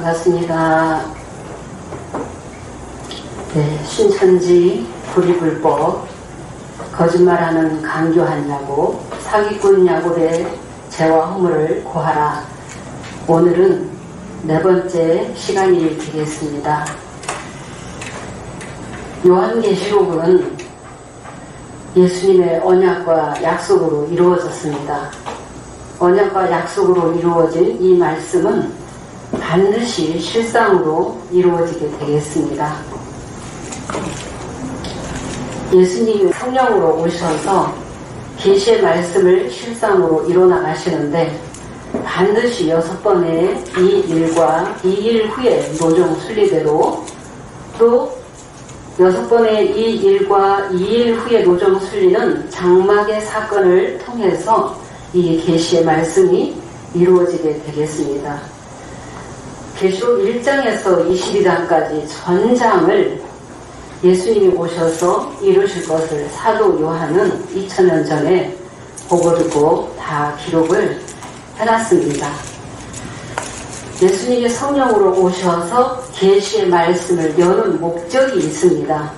반갑습니다. 네, 신천지 불이불법, 거짓말하는 강교한 야곱, 사기꾼 야곱의 죄와 허물을 고하라. 오늘은 네 번째 시간이 되겠습니다. 요한계시록은 예수님의 언약과 약속으로 이루어졌습니다. 언약과 약속으로 이루어진 이 말씀은 반드시 실상으로 이루어지게 되겠습니다. 예수님이 성령으로 오셔서 계시의 말씀을 실상으로 이뤄나가시는데 반드시 6번의 이 일과 이 일 후에 노정 순리대로 또 6번의 이 일과 이 일 후에 노정 순리는 장막의 사건을 통해서 이 계시의 말씀이 이루어지게 되겠습니다. 계시록 1장에서 22장까지 전장을 예수님이 오셔서 이루실 것을 사도 요한은 2000년 전에 보고 듣고 다 기록을 해놨습니다. 예수님이 성령으로 오셔서 계시의 말씀을 여는 목적이 있습니다.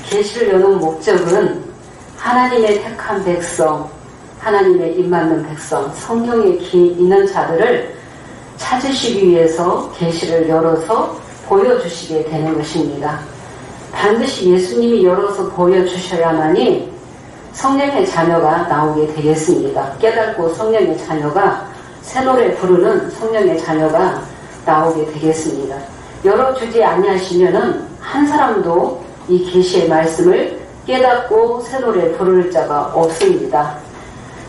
계시를 여는 목적은 하나님의 택한 백성, 하나님의 입맞는 백성, 성경에 있는 자들을 찾으시기 위해서 계시를 열어서 보여주시게 되는 것입니다. 반드시 예수님이 열어서 보여주셔야만이 성령의 자녀가 나오게 되겠습니다. 깨닫고 성령의 자녀가 새 노래 부르는 성령의 자녀가 나오게 되겠습니다. 열어주지 아니하시면은 한 사람도 이 계시의 말씀을 깨닫고 새 노래 부를 자가 없습니다.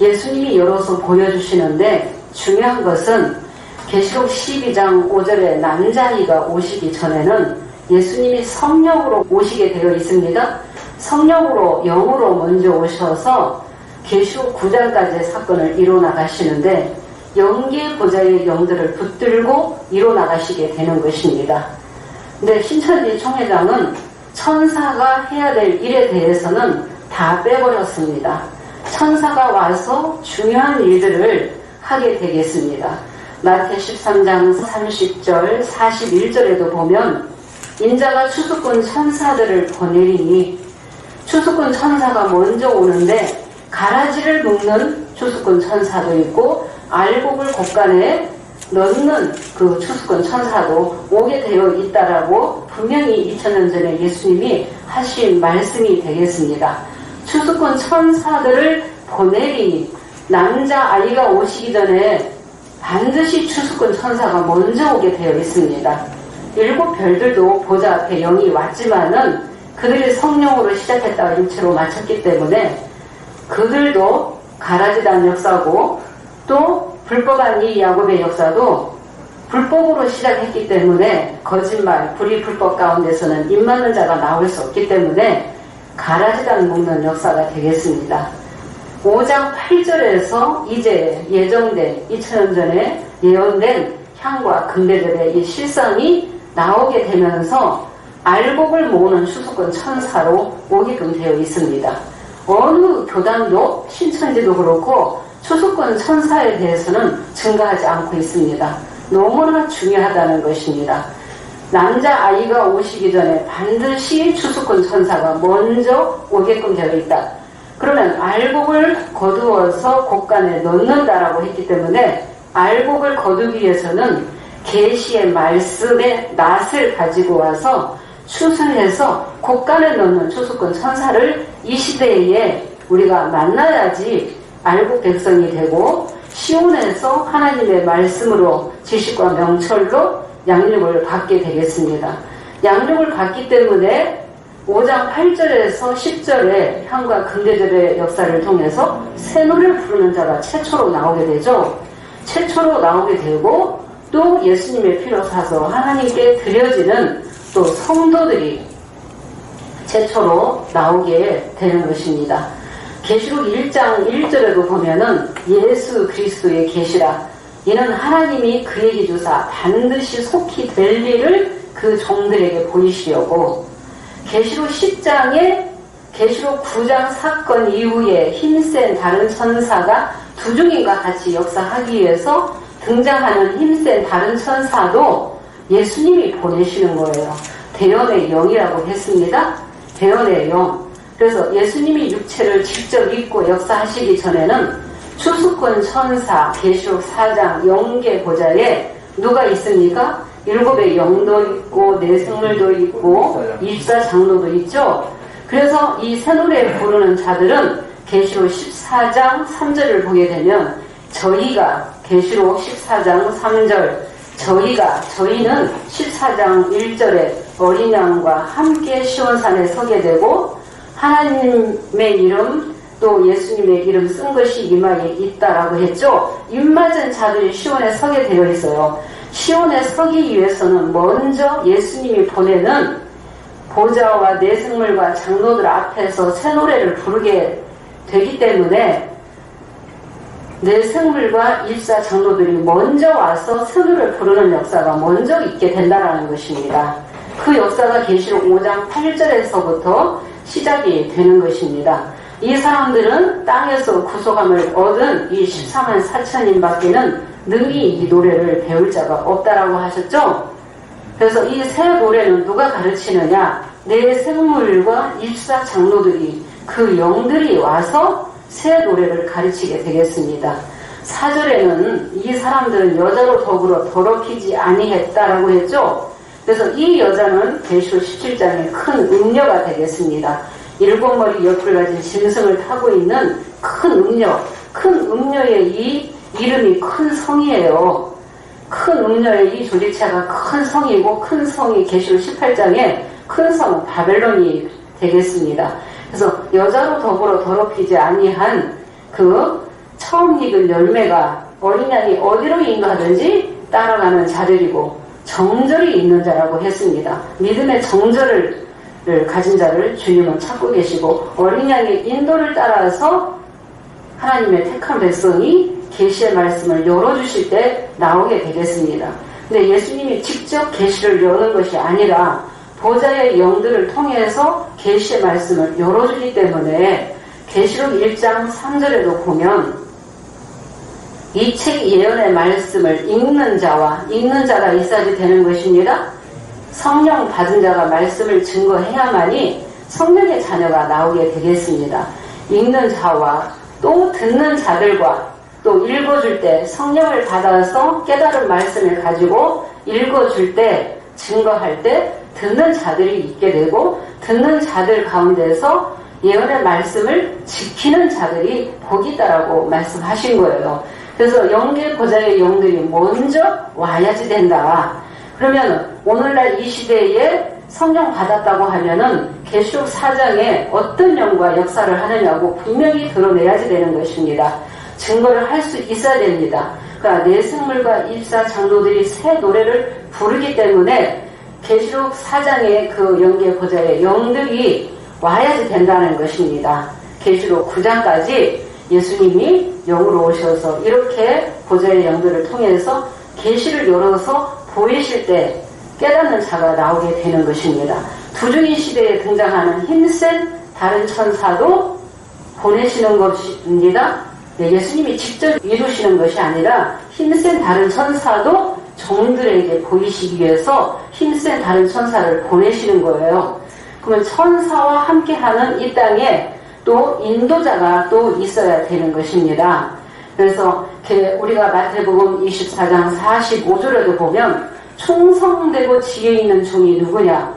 예수님이 열어서 보여주시는데 중요한 것은 계시록 12장 5절에 남자아이가 오시기 전에는 예수님이 성령으로 오시게 되어 있습니다. 성령으로 영으로 먼저 오셔서 계시록 9장까지의 사건을 이뤄나가시는데 영계 보좌의 영들을 붙들고 이뤄나가시게 되는 것입니다. 근데 신천지 총회장은 천사가 해야 될 일에 대해서는 다 빼버렸습니다. 천사가 와서 중요한 일들을 하게 되겠습니다. 마태 13장 30절 41절에도 보면 인자가 추수꾼 천사들을 보내리니 추수꾼 천사가 먼저 오는데 가라지를 묶는 추수꾼 천사도 있고 알곡을 곳간에 넣는 그 추수꾼 천사도 오게 되어 있다라고 분명히 2000년 전에 예수님이 하신 말씀이 되겠습니다. 추수꾼 천사들을 보내리니 남자아이가 오시기 전에 반드시 추수꾼 천사가 먼저 오게 되어 있습니다. 7 별들도 보좌 앞에 영이 왔지만은 그들이 성령으로 시작했다가 육체로 마쳤기 때문에 그들도 가라지단 역사고 또 불법한 이 야곱의 역사도 불법으로 시작했기 때문에 거짓말, 불의 불법 가운데서는 입맞는 자가 나올 수 없기 때문에 가라지단 묶는 역사가 되겠습니다. 5장 8절에서 이제 예정된 2000년 전에 예언된 향과 금배절의 이 실상이 나오게 되면서 알곡을 모으는 추수꾼 천사로 오게끔 되어 있습니다. 어느 교단도 신천지도 그렇고 추수꾼 천사에 대해서는 증가하지 않고 있습니다. 너무나 중요하다는 것입니다. 남자아이가 오시기 전에 반드시 추수꾼 천사가 먼저 오게끔 되어 있다. 그러면 알곡을 거두어서 곳간에 넣는다라고 했기 때문에 알곡을 거두기 위해서는 계시의 말씀의 낫을 가지고 와서 추수해서 곳간에 넣는 추수꾼 천사를 이 시대에 우리가 만나야지 알곡 백성이 되고 시온에서 하나님의 말씀으로 지식과 명철로 양육을 받게 되겠습니다. 양육을 받기 때문에 5장 8절에서 10절에 향과 금대절의 역사를 통해서 새 노래를 부르는 자가 최초로 나오게 되죠. 최초로 나오게 되고 또 예수님의 피로 사서 하나님께 드려지는 또 성도들이 최초로 나오게 되는 것입니다. 계시록 1장 1절에도 보면은 예수 그리스도의 계시라 이는 하나님이 그에게 주사 반드시 속히 될 일을 그 종들에게 보이시려고 계시록 10장에 계시록 9장 사건 이후에 힘센 다른 천사가 두 중인과 같이 역사하기 위해서 등장하는 힘센 다른 천사도 예수님이 보내시는 거예요. 대언의 영이라고 했습니다. 대언의 영. 그래서 예수님이 육체를 직접 입고 역사하시기 전에는 추수꾼 천사, 계시록 4장 영계 보좌에 누가 있습니까? 7의 영도 있고 내생물도 있고 24장로도 있죠. 그래서 이 새노래 부르는 자들은 계시록 14장 3절을 보게 되면 저희가 계시록 14장 3절 저희는 14장 1절에 어린 양과 함께 시온산에 서게 되고 하나님의 이름 또 예수님의 이름 쓴 것이 이마에 있다라고 했죠. 입맞은 자들이 시온에 서게 되어 있어요. 시온에 서기 위해서는 먼저 예수님이 보내는 보좌와 내생물과 장로들 앞에서 새 노래를 부르게 되기 때문에 내생물과 일사 장로들이 먼저 와서 새 노래를 부르는 역사가 먼저 있게 된다는 것입니다. 그 역사가 계시록 5장 8절에서부터 시작이 되는 것입니다. 이 사람들은 땅에서 구속함을 얻은 이 14만 4천인 밖에는 능히 이 노래를 배울 자가 없다라고 하셨죠. 그래서 이 새 노래는 누가 가르치느냐? 내 생물과 일사 장로들이 그 영들이 와서 새 노래를 가르치게 되겠습니다. 4절에는 이 사람들은 여자로 더불어 더럽히지 아니했다라고 했죠. 그래서 이 여자는 계시록 17장의 큰 음녀가 되겠습니다. 7머리 옆을 가진 짐승을 타고 있는 큰 음녀의 이 이름이 큰 성이에요. 큰 음녀의 이 조직체가 큰 성이고 큰 성이 계시록 18장에 큰 성 바벨론이 되겠습니다. 그래서 여자로 더불어 더럽히지 아니한 그 처음 익은 열매가 어린 양이 어디로 인가하든지 따라가는 자들이고 정절이 있는 자라고 했습니다. 믿음의 정절을 가진 자를 주님은 찾고 계시고 어린 양의 인도를 따라서 하나님의 택한 백성이 계시의 말씀을 열어주실 때 나오게 되겠습니다. 근데 예수님이 직접 계시를 여는 것이 아니라 보좌의 영들을 통해서 계시의 말씀을 열어주기 때문에 계시록 1장 3절에도 보면 이 책 예언의 말씀을 읽는 자가 있어야지 되는 것입니다. 성령 받은 자가 말씀을 증거해야만이 성령의 자녀가 나오게 되겠습니다. 읽는 자와 또 듣는 자들과 또 읽어줄 때 성령을 받아서 깨달은 말씀을 가지고 읽어줄 때 증거할 때 듣는 자들이 있게 되고 듣는 자들 가운데서 예언의 말씀을 지키는 자들이 복이 있다라고 말씀하신 거예요. 그래서 영계 보좌의 영들이 먼저 와야지 된다. 그러면 오늘날 이 시대에 성령 받았다고 하면은 계시록 4장에 어떤 영과 역사를 하느냐고 분명히 드러내야지 되는 것입니다. 증거를 할 수 있어야 됩니다. 그러니까 내생물과 일사 장로들이 새 노래를 부르기 때문에 계시록 4장의 그 영계 보좌의 영들이 와야지 된다는 것입니다. 계시록 9장까지 예수님이 영으로 오셔서 이렇게 보좌의 영들을 통해서 계시를 열어서 보이실 때 깨닫는 자가 나오게 되는 것입니다. 두중인 시대에 등장하는 힘센 다른 천사도 보내시는 것입니다. 예수님이 직접 이루시는 것이 아니라 힘센 다른 천사도 종들에게 보이시기 위해서 힘센 다른 천사를 보내시는 거예요. 그러면 천사와 함께하는 이 땅에 또 인도자가 또 있어야 되는 것입니다. 그래서 우리가 마태복음 24장 45절에도 보면 충성되고 지혜 있는 종이 누구냐?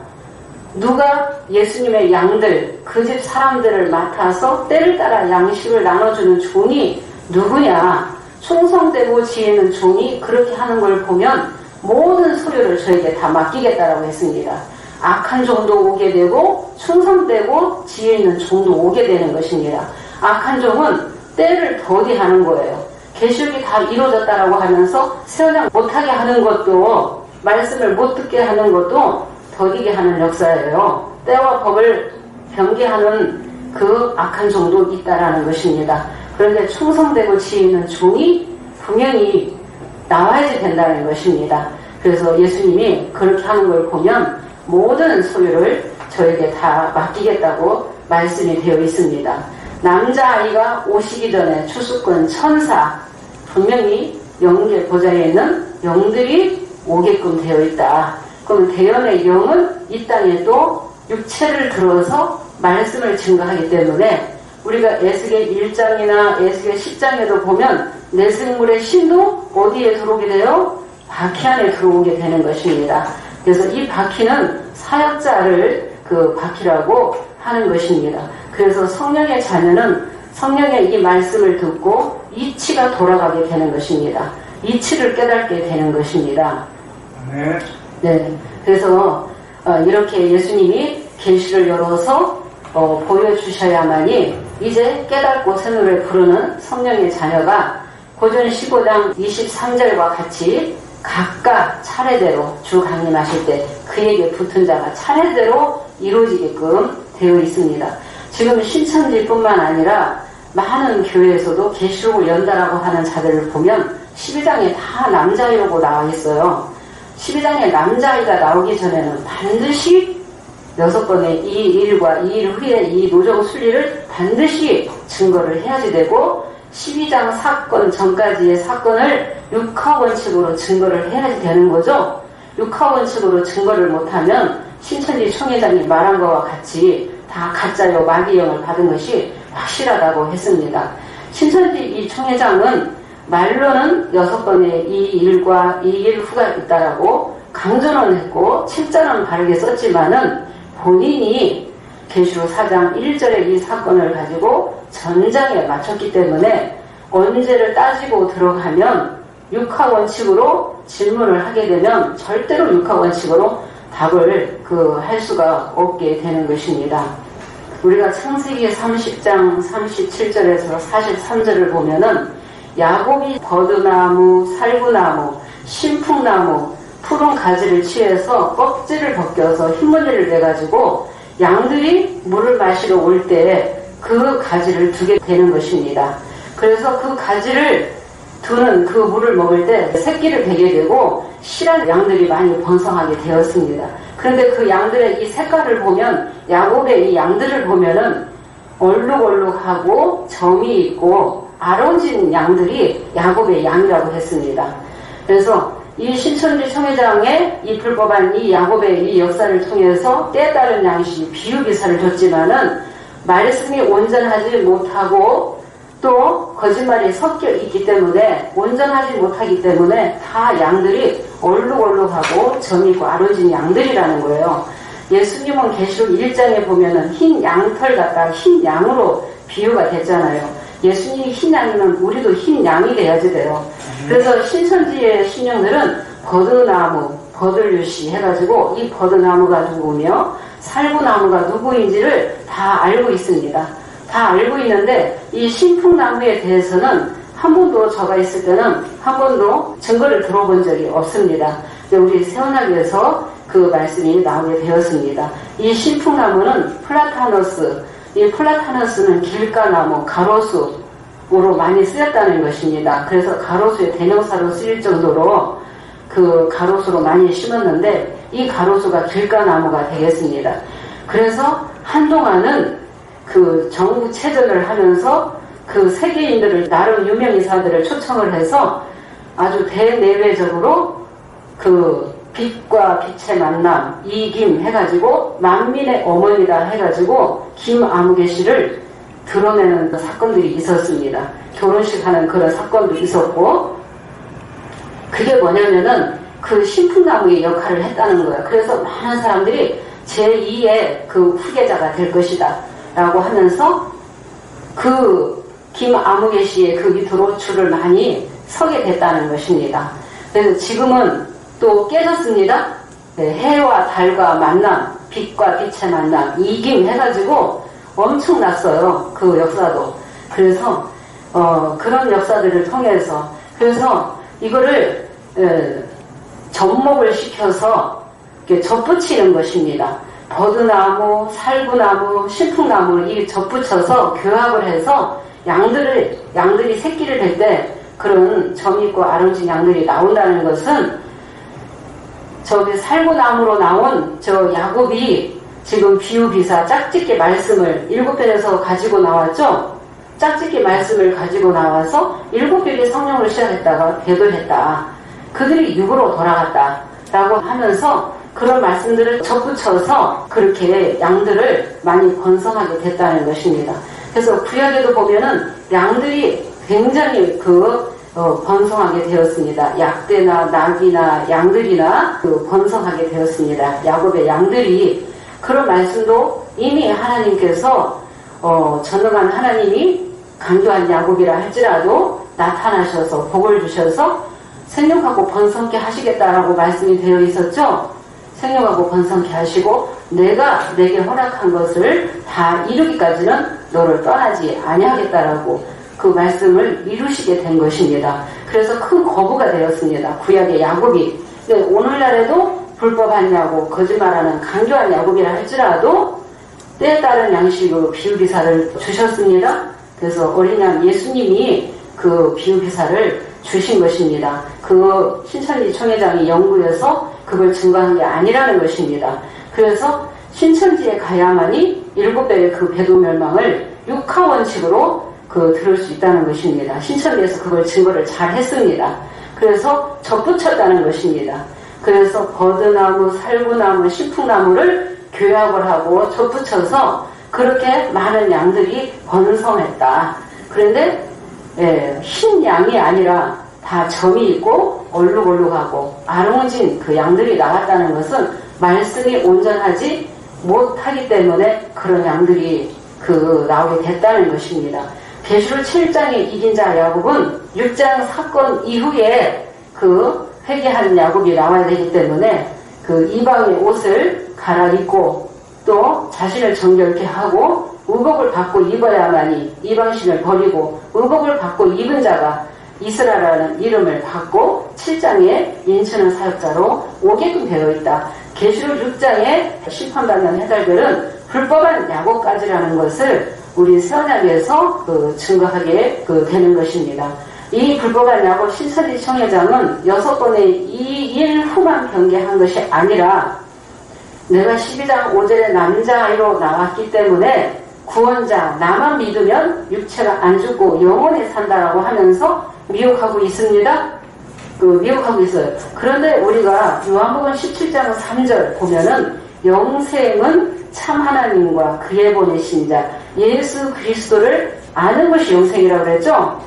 누가 예수님의 양들, 그 집 사람들을 맡아서 때를 따라 양식을 나눠주는 종이 누구냐? 충성되고 지혜 있는 종이 그렇게 하는 걸 보면 모든 소유를 저에게 다 맡기겠다라고 했습니다. 악한 종도 오게 되고 충성되고 지혜 있는 종도 오게 되는 것입니다. 악한 종은 때를 더디하는 거예요. 계시록이 다 이루어졌다라고 하면서 세워장 못하게 하는 것도 말씀을 못 듣게 하는 것도 더디게 하는 역사예요. 때와 법을 변개하는 그 악한 종도 있다라는 것입니다. 그런데 충성되고 지혜 있는 종이 분명히 나와야지 된다는 것입니다. 그래서 예수님이 그렇게 하는 걸 보면 모든 소유를 저에게 다 맡기겠다고 말씀이 되어 있습니다. 남자아이가 오시기 전에 추수꾼 천사, 분명히 영계 보좌에 있는 영들이 오게끔 되어 있다. 그럼 대언의 영은 이 땅에 또 육체를 들어서 말씀을 증거하기 때문에 우리가 에스겔 1장이나 에스겔 10장에도 보면 내생물의 신도 어디에 들어오게 돼요? 바퀴 안에 들어오게 되는 것입니다. 그래서 이 바퀴는 사역자를 그 바퀴라고 하는 것입니다. 그래서 성령의 자녀는 성령의 이 말씀을 듣고 이치가 돌아가게 되는 것입니다. 이치를 깨닫게 되는 것입니다. 네. 그래서 이렇게 예수님이 계시를 열어서 보여주셔야만이 이제 깨닫고 새 노래 부르는 성령의 자녀가 고전 15장 23절과 같이 각각 차례대로 주 강림하실 때 그에게 붙은 자가 차례대로 이루어지게끔 되어 있습니다. 지금 신천지뿐만 아니라 많은 교회에서도 계시록을 연다라고 하는 자들을 보면 12장에 다 남자아이라고 나와 있어요. 12장에 남자아이가 나오기 전에는 반드시 6번의 이 일과 이 일 후에 이 노정 순리를 반드시 증거를 해야지 되고 12장 사건 전까지의 사건을 육하원칙으로 증거를 해야지 되는 거죠. 육하원칙으로 증거를 못하면 신천지 총회장이 말한 것과 같이 다 가짜요 마귀영을 받은 것이 확실하다고 했습니다. 신천지 이 총회장은 말로는 6번의 이 일과 이 일 후가 있다라고 강조는 했고 책자는 바르게 썼지만은 본인이 계시록 4장 1절의 이 사건을 가지고 전장에 맞췄기 때문에 언제를 따지고 들어가면 육하원칙으로 질문을 하게 되면 절대로 육하원칙으로 답을 할 수가 없게 되는 것입니다. 우리가 창세기 30장 37절에서 43절을 보면은 야곱이 버드나무, 살구나무, 신풍나무, 푸른 가지를 취해서 껍질을 벗겨서 흰무늬를 내가지고 양들이 물을 마시러 올 때 그 가지를 두게 되는 것입니다. 그래서 그 가지를 두는 그 물을 먹을 때 새끼를 베게 되고 실한 양들이 많이 번성하게 되었습니다. 그런데 그 양들의 이 색깔을 보면 야곱의 이 양들을 보면은 얼룩얼룩하고 점이 있고 아론진 양들이 야곱의 양이라고 했습니다. 그래서 이 신천지 총회장의 이 불법한 이 야곱의 이 역사를 통해서 때에 따른 양식이 비유기사를 줬지만은 말씀이 온전하지 못하고 또 거짓말이 섞여 있기 때문에 온전하지 못하기 때문에 다 양들이 얼룩얼룩하고 점있고 아론진 양들이라는 거예요. 예수님은 계시록 1장에 보면은 흰 양털 같다 흰 양으로 비유가 됐잖아요. 예수님이 흰 양이면 우리도 흰 양이 돼야지 돼요. 그래서 신천지의 신령들은 버드나무, 버들류씨 해가지고 이 버드나무가 누구며 살구나무가 누구인지를 다 알고 있습니다. 다 알고 있는데 이 신풍나무에 대해서는 한 번도 저가 있을 때는 한 번도 증거를 들어본 적이 없습니다. 우리 세원학에서 그 말씀이 나오게 되었습니다. 이 신풍나무는 플라타너스, 이 플라타너스는 길가나무, 가로수로 많이 쓰였다는 것입니다. 그래서 가로수의 대명사로 쓰일 정도로 그 가로수로 많이 심었는데 이 가로수가 길가나무가 되겠습니다. 그래서 한동안은 그 정부체전을 하면서 그 세계인들을 나름 유명인사들을 초청을 해서 아주 대내외적으로 그 빛과 빛의 만남 이김 해가지고 만민의 어머니다 해가지고 김아무개 씨를 드러내는 사건들이 있었습니다. 결혼식 하는 그런 사건도 있었고 그게 뭐냐면은 그 신풍나무의 역할을 했다는 거예요. 그래서 많은 사람들이 제2의 그 후계자가 될 것이다 라고 하면서 그 김아무개 씨의 그 밑으로 줄을 많이 서게 됐다는 것입니다. 그래서 지금은 또 깨졌습니다. 네, 해와 달과 만남, 빛과 빛의 만남, 이김 해가지고 엄청났어요. 그 역사도. 그래서 그런 역사들을 통해서 그래서 이거를 접목을 시켜서 이렇게 접붙이는 것입니다. 버드나무, 살구나무, 신풍나무를 이 접붙여서 교합을 해서 양들이 새끼를 댈 때 그런 점있고 아름진 양들이 나온다는 것은 저기 살구나무로 나온 저 야곱이 지금 비유비사 짝짓기 말씀을 7편에서 가지고 나왔죠? 짝짓기 말씀을 가지고 나와서 7별이 성령을 시작했다가 배도했다. 그들이 육으로 돌아갔다라고 하면서 그런 말씀들을 접붙여서 그렇게 양들을 많이 번성하게 됐다는 것입니다. 그래서 구약에도 보면은 양들이 굉장히 번성하게 되었습니다. 약대나 낙이나 양들이나 번성하게 되었습니다. 야곱의 양들이. 그런 말씀도 이미 하나님께서 전능한 하나님이 강교한 야곱이라 할지라도 나타나셔서 복을 주셔서 생육하고 번성케 하시겠다라고 말씀이 되어 있었죠. 생육하고 번성케 하시고 내가 내게 허락한 것을 다 이루기까지는 너를 떠나지 아니하겠다라고 그 말씀을 이루시게 된 것입니다. 그래서 큰 거부가 되었습니다. 구약의 야곱이. 근데 오늘날에도 불법한 야곱, 거짓말하는 강교한 야곱이라 할지라도 때에 따른 양식으로 비유기사를 주셨습니다. 그래서 어린 양 예수님이 그 비유기사를 주신 것입니다. 그 신천지 총회장이 연구해서 그걸 증거한 게 아니라는 것입니다. 그래서 신천지에 가야만이 7배의 그 배도 멸망을 육하원칙으로 들을 수 있다는 것입니다. 신천지에서 그걸 증거를 잘 했습니다. 그래서 접붙였다는 것입니다. 그래서 버드나무, 살구나무, 신풍나무를 교약을 하고 접붙여서 그렇게 많은 양들이 번성했다. 그런데 흰 양이 아니라 다 점이 있고 얼룩얼룩하고 아롱진 그 양들이 나왔다는 것은 말씀이 온전하지 못하기 때문에 그런 양들이 나오게 됐다는 것입니다. 계시록 7장에 이긴 자 야곱은 6장 사건 이후에 회개하는 야곱이 나와야 되기 때문에 이방의 옷을 갈아입고 또 자신을 정결케 하고 의복을 받고 입어야만이 이방신을 버리고 의복을 받고 입은 자가 이스라엘이라는 이름을 받고 7장에 인치는 사역자로 오게끔 되어 있다. 계시록 6장에 심판받는 해달들은 불법한 야곱까지라는 것을 우리 새언약에서 증거하게 되는 것입니다. 이 불법한 야곱 신천지 총회장은 6번의 이 일 후만 변개한 것이 아니라 내가 12장 5절에 남자아이로 나왔기 때문에 구원자 나만 믿으면 육체가 안 죽고 영원히 산다라고 하면서 미혹하고 있습니다. 미혹하고 있어요. 그런데 우리가 요한복음 17장 3절 보면은 영생은 참 하나님과 그의 보내신 자 예수 그리스도를 아는 것이 영생이라고 그랬죠.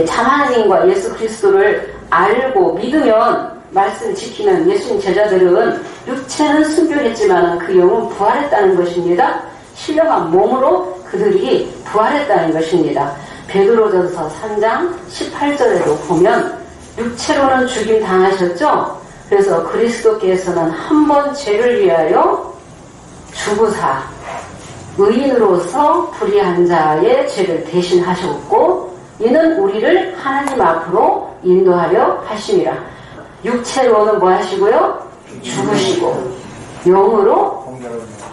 참 하나님과 예수 그리스도를 알고 믿으면 말씀 지키는 예수님 제자들은 육체는 순교했지만 그 영은 부활했다는 것입니다. 신령한 몸으로 그들이 부활했다는 것입니다. 베드로전서 3장 18절에도 보면 육체로는 죽임 당하셨죠. 그래서 그리스도께서는 한 번 죄를 위하여 죽으사 의인으로서 불의한 자의 죄를 대신하셨고 이는 우리를 하나님 앞으로 인도하려 하심이라. 육체로는 뭐 하시고요? 죽으시고 영으로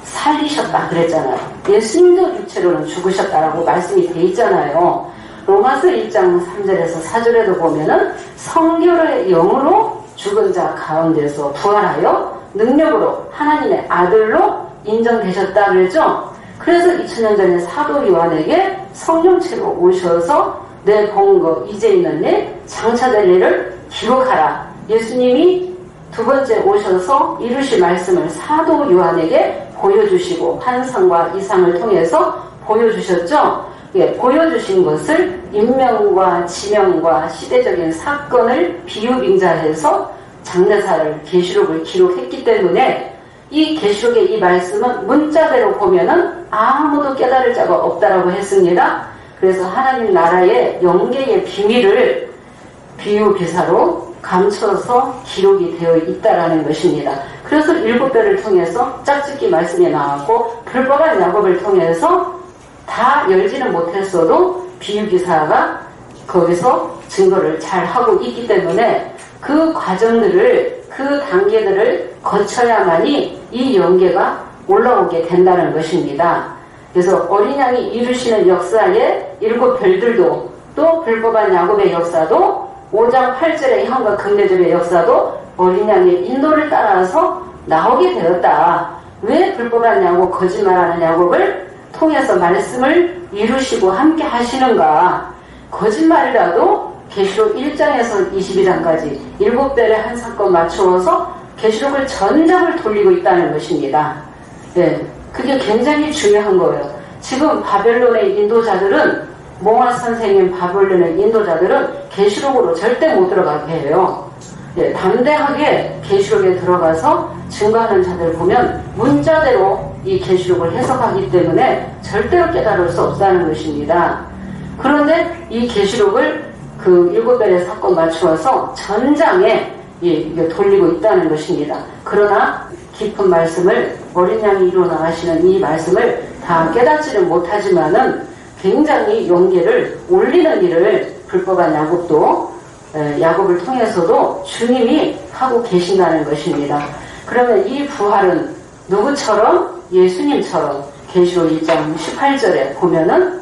살리셨다 그랬잖아요. 예수님도 육체로는 죽으셨다라고 말씀이 돼 있잖아요. 로마서 1장 3절에서 4절에도 보면은 성결의 영으로 죽은 자 가운데서 부활하여 능력으로 하나님의 아들로 인정되셨다 그랬죠. 그래서 2000년 전에 사도 요한에게 성령체로 오셔서 내 본 거 이제 있는 일 장차될 일을 기록하라. 예수님이 두 번째 오셔서 이루실 말씀을 사도 요한에게 보여주시고 환상과 이상을 통해서 보여주셨죠. 보여주신 것을 인명과 지명과 시대적인 사건을 비유빙자해서 장래사를 계시록을 기록했기 때문에 이 계시록의 이 말씀은 문자대로 보면은 아무도 깨달을 자가 없다라고 했습니다. 그래서 하나님 나라의 영계의 비밀을 비유기사로 감춰서 기록이 되어 있다라는 것입니다. 그래서 7배를 통해서 짝짓기 말씀이 나왔고 불법한 야곱을 통해서 다 열지는 못했어도 비유기사가 거기서 증거를 잘 하고 있기 때문에 그 과정들을 그 단계들을 거쳐야만이 이 영계가 올라오게 된다는 것입니다. 그래서 어린 양이 이루시는 역사의 7별들도 또 불법한 야곱의 역사도 5장 8절의 형과 금대접의 역사도 어린 양의 인도를 따라서 나오게 되었다. 왜 불법한 야곱, 거짓말하는 야곱을 통해서 말씀을 이루시고 함께 하시는가? 거짓말이라도 계시록 1장에서 22장까지 7별의 한 사건 맞추어서 계시록을 전작을 돌리고 있다는 것입니다. 네, 그게 굉장히 중요한 거예요. 지금 바벨론의 인도자들은, 몽아 선생님 바벨론의 인도자들은 계시록으로 절대 못 들어가게 해요. 네, 담대하게 계시록에 들어가서 증거하는 자들 보면 문자대로 이 계시록을 해석하기 때문에 절대로 깨달을 수 없다는 것입니다. 그런데 이 계시록을 그 7별의 사건 맞추어서 전장에 돌리고 있다는 것입니다. 그러나 깊은 말씀을, 어린 양이 이루어나가시는 이 말씀을 다 깨닫지는 못하지만은 굉장히 용기를 올리는 일을 불법한 야곱을 통해서도 주님이 하고 계신다는 것입니다. 그러면 이 부활은 누구처럼? 예수님처럼 계시록 1장 18절에 보면은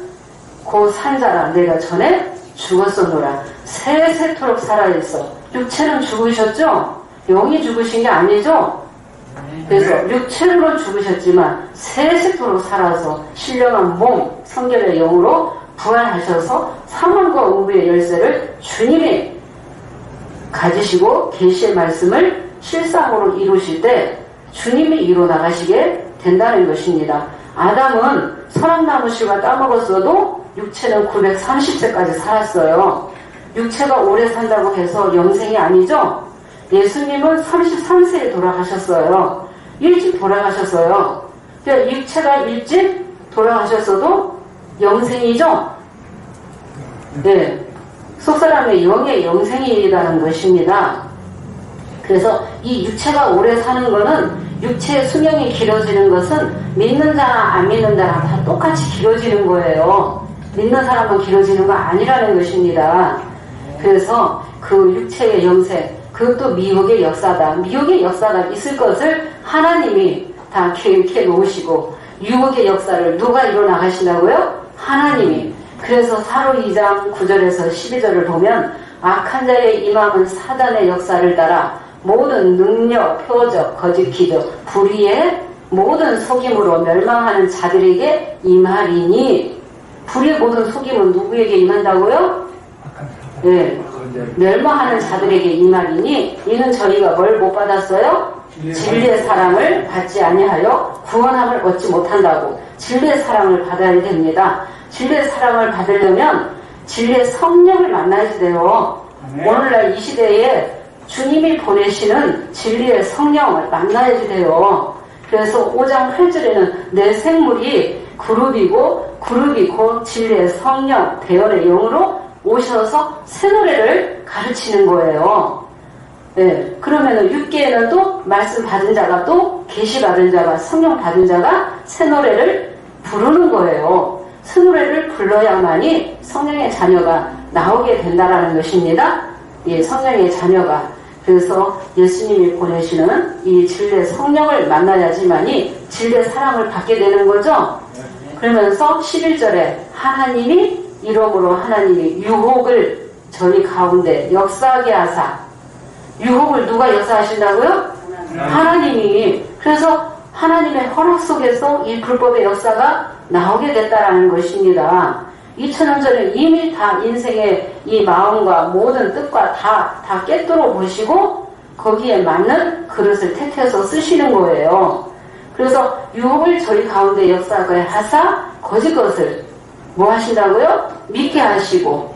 고 산자라 내가 전에 죽었었노라 세세토록 살아있어. 육체는 죽으셨죠? 영이 죽으신 게 아니죠? 그래서 육체로 죽으셨지만 세세토록 살아서 신령한 몸, 성결의 영으로 부활하셔서 사망과 음부의 열쇠를 주님이 가지시고 계시의 말씀을 실상으로 이루실 때 주님이 이루어 나가시게 된다는 것입니다. 아담은 선악나무 씨가 따먹었어도 육체는 930세까지 살았어요. 육체가 오래 산다고 해서 영생이 아니죠? 예수님은 33세에 돌아가셨어요. 일찍 돌아가셨어요. 그러니까 육체가 일찍 돌아가셨어도 영생이죠? 네. 속사람의 영의 영생이라는 것입니다. 그래서 이 육체가 오래 사는 거는, 육체의 수명이 길어지는 것은 믿는 자나 안 믿는 자나 다 똑같이 길어지는 거예요. 믿는 사람은 길어지는 거 아니라는 것입니다. 그래서 그 육체의 영생, 그것도 미혹의 역사다. 미혹의 역사가 있을 것을 하나님이 다 계획해 놓으시고, 유혹의 역사를 누가 이뤄나가시냐고요? 하나님이. 그래서 사로 2장 9절에서 12절을 보면 악한 자의 임함은 사단의 역사를 따라 모든 능력, 표적, 거짓 기적, 불의의 모든 속임으로 멸망하는 자들에게 임하리니. 불의의 모든 속임은 누구에게 임한다고요? 네. 멸망하는 자들에게 임하리니 이는 저희가 뭘 못 받았어요? 진리의 사랑을 받지 아니하여 구원함을 얻지 못한다고. 진리의 사랑을 받아야 됩니다. 진리의 사랑을 받으려면 진리의 성령을 만나야 돼요. 오늘날 이 시대에 주님이 보내시는 진리의 성령을 만나야 돼요. 그래서 5장 8절에는 내 생물이 그룹이고 그룹이 곧 진리의 성령, 대언의 영으로 오셔서 새 노래를 가르치는 거예요. 네, 그러면은 6계에는 또 말씀 받은 자가, 또 계시 받은 자가, 성령 받은 자가 새 노래를 부르는 거예요. 새 노래를 불러야만이 성령의 자녀가 나오게 된다라는 것입니다. 예, 성령의 자녀가. 그래서 예수님이 보내시는 이 진리의 성령을 만나야지만이 진리의 사랑을 받게 되는 거죠. 그러면서 11절에 하나님이 이러므로 하나님이 유혹을 저희 가운데 역사하게 하사. 유혹을 누가 역사하신다고요? 하나님이. 그래서 하나님의 허락 속에서 이 불법의 역사가 나오게 됐다라는 것입니다. 2000년 전에 이미 다 인생의 이 마음과 모든 뜻과 다 깨뚫어 보시고 거기에 맞는 그릇을 택해서 쓰시는 거예요. 그래서 유혹을 저희 가운데 역사하게 하사 거짓 것을 뭐 하신다고요? 믿게 하시고,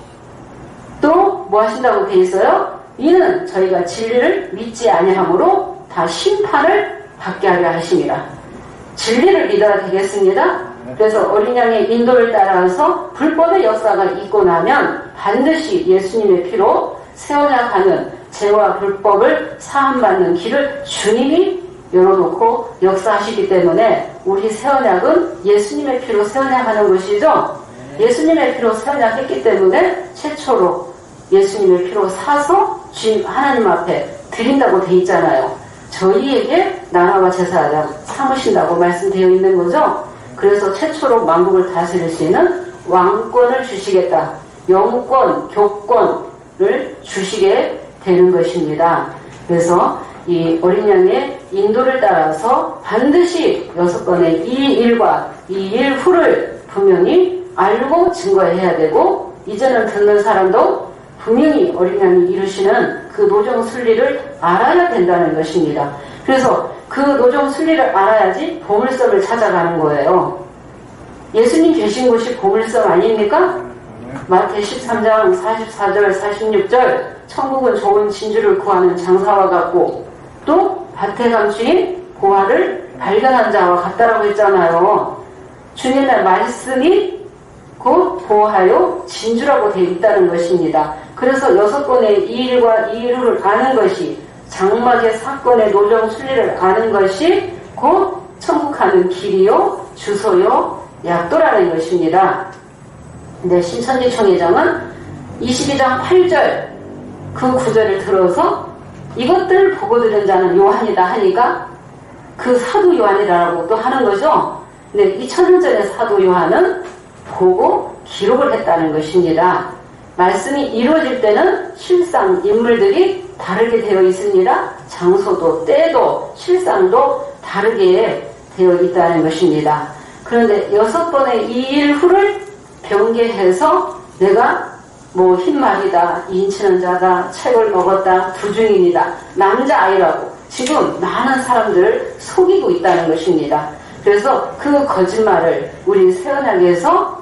또 뭐 하신다고 돼 있어요? 이는 저희가 진리를 믿지 아니하므로 다 심판을 받게 하려 하십니다. 진리를 믿어야 되겠습니다. 그래서 어린 양의 인도를 따라서 불법의 역사가 있고 나면 반드시 예수님의 피로 새 언약하는 죄와 불법을 사함받는 길을 주님이 열어놓고 역사하시기 때문에 우리 새 언약은 예수님의 피로 새 언약하는 것이죠. 예수님의 피로 새 언약했기 때문에 최초로 예수님의 피로 사서 주님 하나님 앞에 드린다고 돼 있잖아요. 저희에게 나라와 제사장 삼으신다고 말씀되어 있는 거죠. 그래서 최초로 만국을 다스릴 수 있는 왕권을 주시겠다. 영권, 교권을 주시게 되는 것입니다. 그래서 이 어린 양의 인도를 따라서 반드시 6번의 이 일과 이 일 후를 분명히 알고 증거해야 되고, 이제는 듣는 사람도 분명히 어린 양이 이루시는 그 노정 순리를 알아야 된다는 것입니다. 그래서 그 노정 순리를 알아야지 보물섬을 찾아가는 거예요. 예수님 계신 곳이 보물섬 아닙니까? 마태 13장 44절 46절 천국은 좋은 진주를 구하는 장사와 같고 또 밭에 감추인 보화를 발견한 자와 같다라고 했잖아요. 주님의 말씀이 곧 보화요 진주라고 되어 있다는 것입니다. 그래서 6번의 이 일과 이 일을 아는 것이 장막의 사건의 노정 순리를 아는 것이 곧 천국 가는 길이요 주소요 약도라는 것입니다. 근데 신천지 총회장은 22장 8절 그 구절을 들어서 이것들을 보고 들은 자는 요한이다 하니까 그 사도 요한이라고 또 하는 거죠. 근데 2000년 전에 사도 요한은 보고 기록을 했다는 것입니다. 말씀이 이루어질 때는 실상 인물들이 다르게 되어 있습니다. 장소도 때도 실상도 다르게 되어 있다는 것입니다. 그런데 6번의 이 일 후를 변개해서 내가 뭐 흰말이다, 인치는 자다, 책을 먹었다, 두중인이다, 남자아이라고 지금 많은 사람들을 속이고 있다는 것입니다. 그래서 그 거짓말을 우리 새언약에서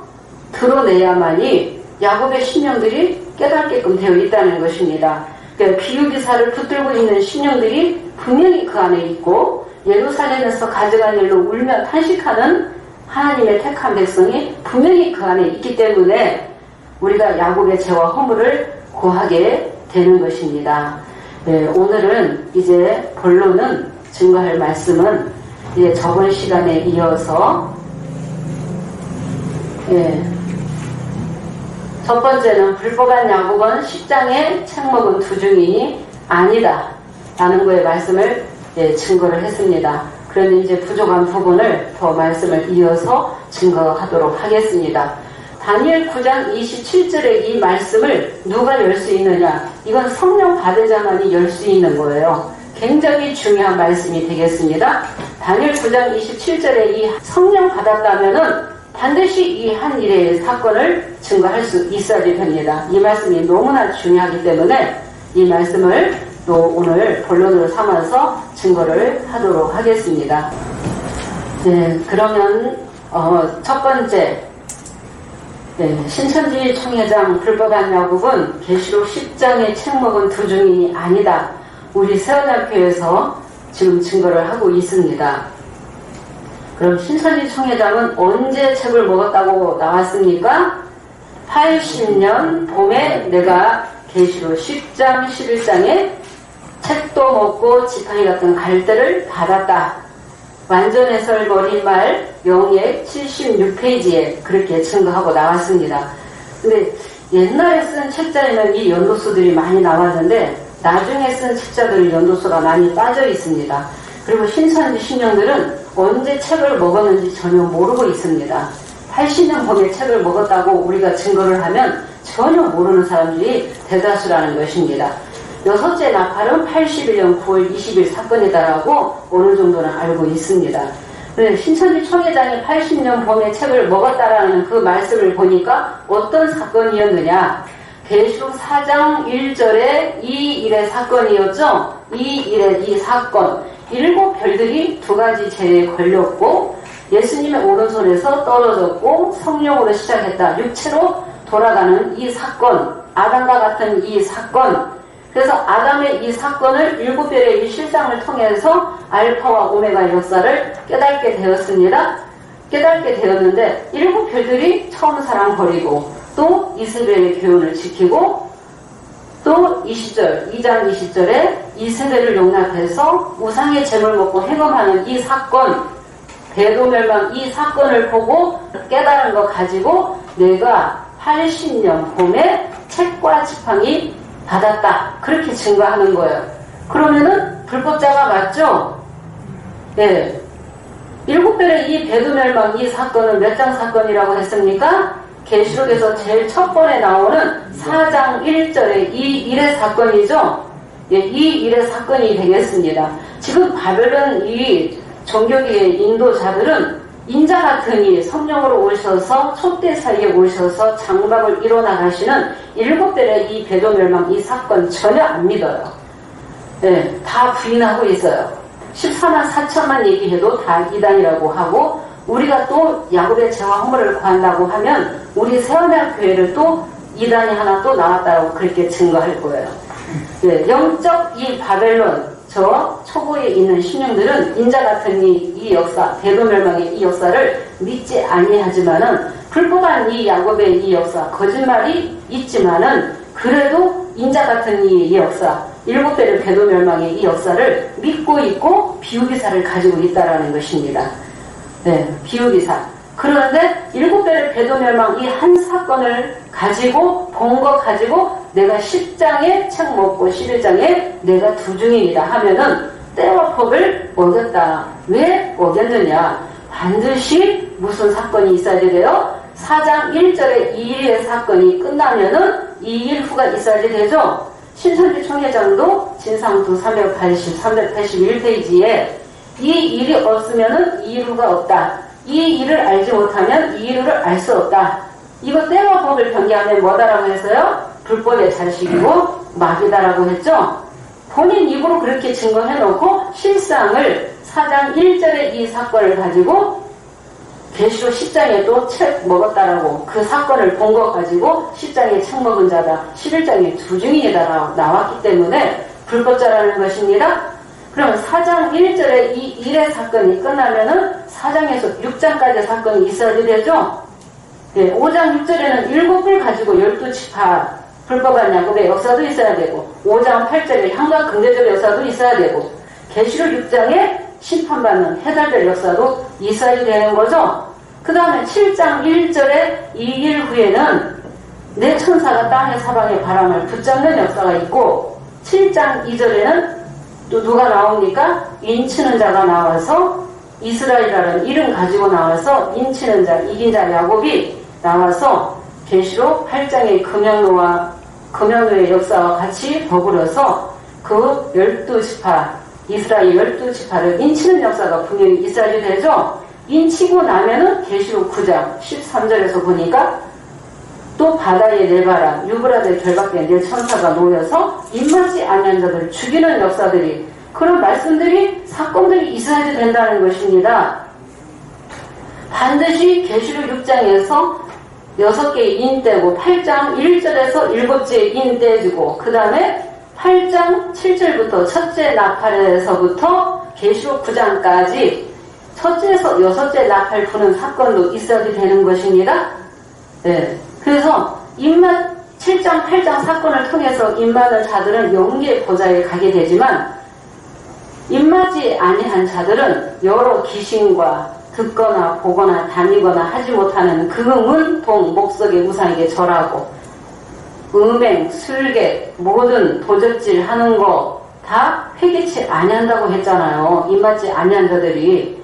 드러내야만이 야곱의 신령들이 깨닫게끔 되어 있다는 것입니다. 그러니까 비유기사를 붙들고 있는 신령들이 분명히 그 안에 있고 예루살렘에서 가져간 일로 울며 탄식하는 하나님의 택한 백성이 분명히 그 안에 있기 때문에 우리가 야곱의 죄와 허물을 고하게 되는 것입니다. 네, 오늘은 이제 본론은 증거할 말씀은 이제 저번 시간에 이어서 첫 번째는 불법한 야곱은 10장에 책 먹은 두중인이 아니다 라는 거에 말씀을 증거를 했습니다. 그런데 이제 부족한 부분을 더 말씀을 이어서 증거하도록 하겠습니다. 다니엘 9장 27절의 이 말씀을 누가 열 수 있느냐? 이건 성령 받은 자만이 열 수 있는 거예요. 굉장히 중요한 말씀이 되겠습니다. 다니엘 9장 27절에 이 성령 받았다면은 반드시 이 한 일의 사건을 증거할 수 있어야 됩니다. 이 말씀이 너무나 중요하기 때문에 이 말씀을 또 오늘 본론으로 삼아서 증거를 하도록 하겠습니다. 네, 그러면 첫 번째 신천지 총회장 불법한 야곱은 계시록 10장에 책 먹은 두중인이 아니다. 우리 새언약교에서 지금 증거를 하고 있습니다. 그럼 신천지 총회장은 언제 책을 먹었다고 나왔습니까? 80년 봄에 내가 계시록 10장 11장에 책도 먹고 지팡이 같은 갈대를 받았다. 완전 해설 버린 말 영예 76페이지에 그렇게 증거하고 나왔습니다. 근데 옛날에 쓴 책자에는 이 연도수들이 많이 나왔는데 나중에 쓴 책자들은 연도수가 많이 빠져 있습니다. 그리고 신천지 신령들은 언제 책을 먹었는지 전혀 모르고 있습니다. 80년 봄에 책을 먹었다고 우리가 증거를 하면 전혀 모르는 사람들이 대다수라는 것입니다. 여섯째 나팔은 81년 9월 20일 사건이다라고 어느 정도는 알고 있습니다. 신천지 총회장이 80년 봄에 책을 먹었다라는 그 말씀을 보니까 어떤 사건이었느냐? 계시록 4장 1절에 이 일의 사건이었죠. 이 일의 이 사건 7별들이 2가지 죄에 걸렸고 예수님의 오른손에서 떨어졌고 성령으로 시작했다. 육체로 돌아가는 이 사건, 아담과 같은 이 사건. 그래서 아담의 이 사건을 7별의 이 실상을 통해서 알파와 오메가 역사를 깨닫게 되었습니다. 깨닫게 되었는데 7별들이 처음 사랑 버리고 또 이세벨의 교훈을 지키고 또 20절, 2장 20절에 이세벨을 용납해서 우상의 재물 먹고 행음하는 이 사건, 대도멸망 이 사건을 보고 깨달은 거 가지고 내가 80년 봄에 책과 지팡이 받았다. 그렇게 증거하는 거예요. 그러면은 불법자가 맞죠? 네. 7별의 이 배도멸망 이 사건은 몇 장 사건이라고 했습니까? 계시록에서 제일 첫 번에 나오는 4장 1절의 이 일의 사건이죠. 예, 이 일의 사건이 되겠습니다. 지금 바벨론 이 종교계의 인도자들은 인자 같으니 성령으로 오셔서 촛대 사이에 오셔서 장막을 이뤄나가시는 7별의 이 배도 멸망 이 사건 전혀 안 믿어요. 네, 다 부인하고 있어요. 14만 4천만 얘기해도 다 이단이라고 하고, 우리가 또 야곱의 죄와 허물을 구한다고 하면 우리 새언약 교회를 또 이단이 하나 또 나왔다고 그렇게 증거할 거예요. 네, 영적 이 바벨론 저 초보에 있는 신령들은 인자 같은 이 역사, 대도멸망의 이 역사를 믿지 아니하지만은 불법한 이 야곱의 이 역사, 거짓말이 있지만은 그래도 인자 같은 이 역사, 7배의 대도멸망의 이 역사를 믿고 있고 비유기사를 가지고 있다라는 것입니다. 네, 비유기사. 그런데 7배의 배도멸망 이 한 사건을 가지고 본 거 가지고 내가 10장에 책 먹고 11장에 내가 두중인이다 하면은 때와 법을 어겼다. 왜 어겼느냐? 반드시 무슨 사건이 있어야 돼요? 4장 1절에 2일의 사건이 끝나면은 2일 후가 있어야 되죠? 신천지 총회장도 진상두 381페이지에 이 일이 없으면은 2일 후가 없다. 이 일을 알지 못하면 이 일을 알 수 없다. 이거 때와 법을 변개하면 뭐다라고 해서요? 불법의 자식이고 마귀다라고 했죠? 본인 입으로 그렇게 증거해놓고 실상을 4장 1절의 이 사건을 가지고 계시록 10장에 또 책 먹었다라고 그 사건을 본 거 가지고 10장에 책 먹은 자다, 11장에 두중인이다라고 나왔기 때문에 불법자라는 것입니다. 그럼 4장 1절에 이 일의 사건이 끝나면은 4장에서 6장까지 사건이 있어야 되죠? 예, 5장 6절에는 7불 가지고 12지파 불법한 야곱의 역사도 있어야 되고 5장 8절에 향과 긍대적 역사도 있어야 되고 계시록 6장에 심판받는 해달될 역사도 있어야 되는 거죠. 그 다음에 7장 1절에 2일 후에는 내 천사가 땅의 사방의 바람을 붙잡는 역사가 있고 7장 2절에는 또 누가 나옵니까? 인치는 자가 나와서 이스라엘이라는 이름 가지고 나와서 인치는 자, 이긴 자 야곱이 나와서 계시록 8장의 금연노의 역사와 같이 더불어서 그 12지파 이스라엘 12지파를 인치는 역사가 분명히 있어야 되죠. 인치고 나면은 계시록 9장 13절에서 보니까 또 바다에 내바라 유브라데 결박된 내 천사가 놓여서 입맞지 아니한 자들을 죽이는 역사들이 그런 말씀들이 사건들이 있어야 된다는 것입니다. 반드시 계시록 6장에서 6개의 인떼고 8장 1절에서 7개의 인떼주고 그 다음에 8장 7절부터 첫째 나팔에서부터 계시록 9장까지 첫째에서 6째 나팔 부는 사건도 있어야 되는 것입니다. 네. 그래서 7장 8장 사건을 통해서 입맞은 자들은 영계의 보좌에 가게 되지만 입맞지 아니한 자들은 여러 귀신과 듣거나 보거나 다니거나 하지 못하는 금은 동 목석의 우상에게 절하고 음행, 술객, 모든 도적질 하는 거 다 회개치 아니한다고 했잖아요. 입맞지 아니한 자들이.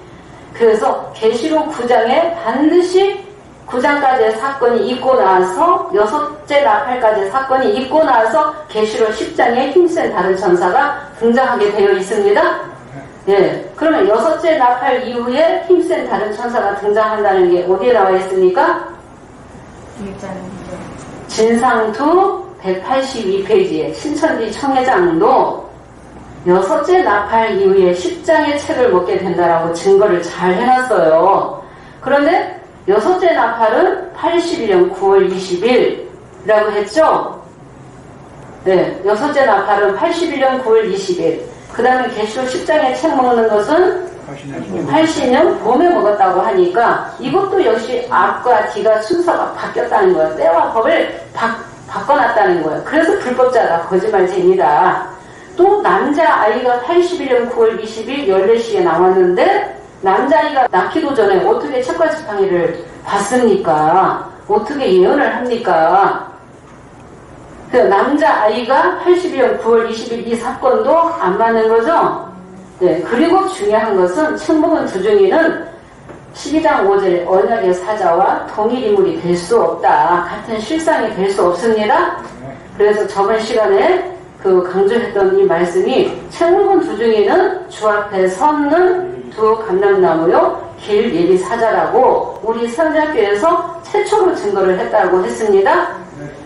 그래서 계시록 9장에 반드시 9장까지의 사건이 있고 나서 6째 나팔까지의 사건이 있고 나서 계시록 10장에 힘센 다른 천사가 등장하게 되어 있습니다. 예, 그러면 6째 나팔 이후에 힘센 다른 천사가 등장한다는 게 어디에 나와 있습니까? 진상투 182페이지에 신천지 청회장도 6째 나팔 이후에 10장의 책을 먹게 된다라고 증거를 잘 해놨어요. 그런데 6째 나팔은 81년 9월 20일이라고 했죠? 네, 6째 나팔은 81년 9월 20일. 그 다음에 계시록 10장에 책 먹는 것은 80년 봄에 먹었다고 하니까 이것도 역시 앞과 뒤가 순서가 바뀌었다는 거예요. 때와 법을 바꿔놨다는 거예요. 그래서 불법자다, 거짓말쟁이다. 또 남자아이가 81년 9월 20일 14시에 나왔는데 남자아이가 낳기도 전에 어떻게 책과 지팡이를 봤습니까? 어떻게 예언을 합니까? 그 남자아이가 81년 9월 20일 이 사건도 안 맞는 거죠? 네, 그리고 중요한 것은 책 먹은 두중이는 12장 5절에 언약의 사자와 동일 인물이 될 수 없다. 같은 실상이 될 수 없습니다. 그래서 저번 시간에 그 강조했던 이 말씀이 책 먹은 두중이는 주 앞에 섰는 두 감람나무요 길 예비 사자라고 우리 선자교에서 최초로 증거를 했다고 했습니다.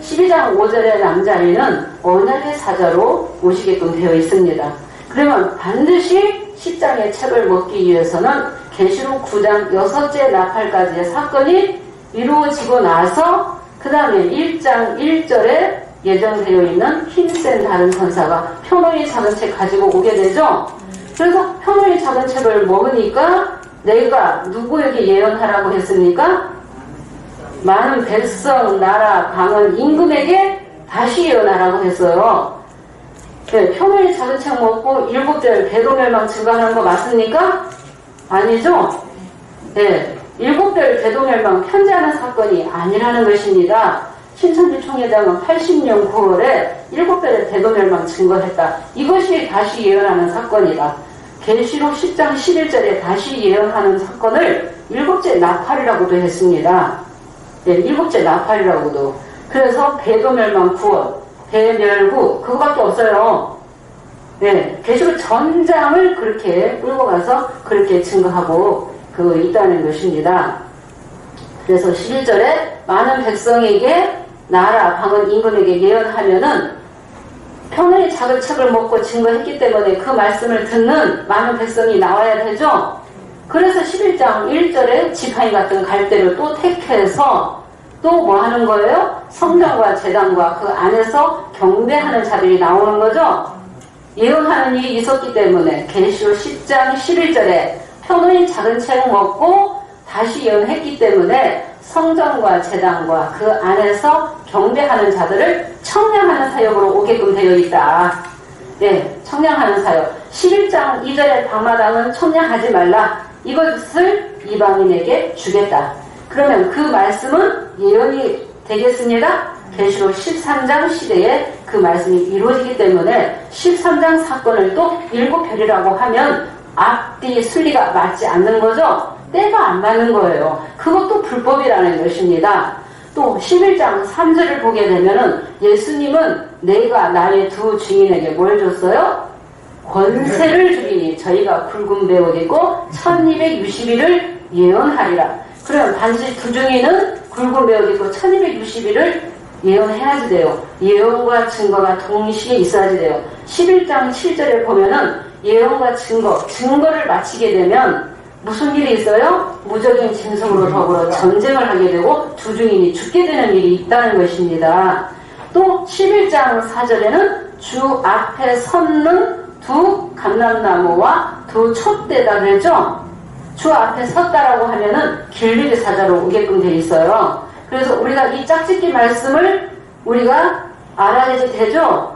12장 5절의 남자인은 언약의 사자로 오시게끔 되어 있습니다. 그러면 반드시 10장의 책을 먹기 위해서는 계시록 9장 6째 나팔까지의 사건이 이루어지고 나서 그 다음에 1장 1절에 예정되어 있는 힘센 다른 천사가 표노의 작은 책 가지고 오게 되죠. 그래서 표노의 작은 책을 먹으니까 내가 누구에게 예언하라고 했습니까? 많은 백성, 나라, 강은 임금에게 다시 예언하라고 했어요. 네, 표노의 작은 책 먹고 7절 대도멸망 증거하는 거 맞습니까? 아니죠? 네, 7별 대도멸망 편지하는 사건이 아니라는 것입니다. 신천지 총회장은 80년 9월에 7별의 대도멸망 증거했다. 이것이 다시 예언하는 사건이다. 계시록 10장 11절에 다시 예언하는 사건을 7째 나팔이라고도 했습니다. 네, 7째 나팔이라고도. 그래서 대도멸망 9월, 대멸구 그거밖에 없어요. 네, 계시록 전장을 그렇게 끌고 가서 그렇게 증거하고 있다는 것입니다. 그래서 11절에 많은 백성에게 나라, 방언, 임금에게 예언하면은 편의 작은 책을 먹고 증거했기 때문에 그 말씀을 듣는 많은 백성이 나와야 되죠. 그래서 11장 1절에 지팡이 같은 갈대를 또 택해서 또 뭐 하는 거예요? 성전과 제단과 그 안에서 경배하는 자들이 나오는 거죠. 예언하는 일이 있었기 때문에 계시록 10장 11절에 편의 작은 책 먹고 다시 예언했기 때문에 성전과 제단과 그 안에서 경배하는 자들을 청량하는 사역으로 오게끔 되어 있다. 네, 청량하는 사역. 11장 2절의 방마당은 청량하지 말라. 이것을 이방인에게 주겠다. 그러면 그 말씀은 예언이 되겠습니다. 계시록 13장 시대에 그 말씀이 이루어지기 때문에 13장 사건을 또 7별이라고 하면 앞뒤 순리가 맞지 않는 거죠. 때가 안 맞는 거예요. 그것도 불법이라는 것입니다. 또 11장 3절을 보게 되면은 예수님은 내가 나의 두 증인에게 뭘 줬어요? 권세를 주리니 저희가 굵은 베옷 입고 1260일을 예언하리라. 그럼 반드시 두 증인은 굵은 베옷 입고 1260일을 예언해야지 돼요. 예언과 증거가 동시에 있어야지 돼요. 11장 7절에 보면은 예언과 증거를 마치게 되면 무슨 일이 있어요? 무적인 짐승으로 더불어 전쟁을 하게 되고 두 증인이 죽게 되는 일이 있다는 것입니다. 또 11장 4절에는 주 앞에 섰는 두 감람나무와 두 촛대다 그랬죠? 주 앞에 섰다라고 하면은 길리기 사자로 오게끔 돼 있어요. 그래서 우리가 이 짝짓기 말씀을 우리가 알아야 되죠?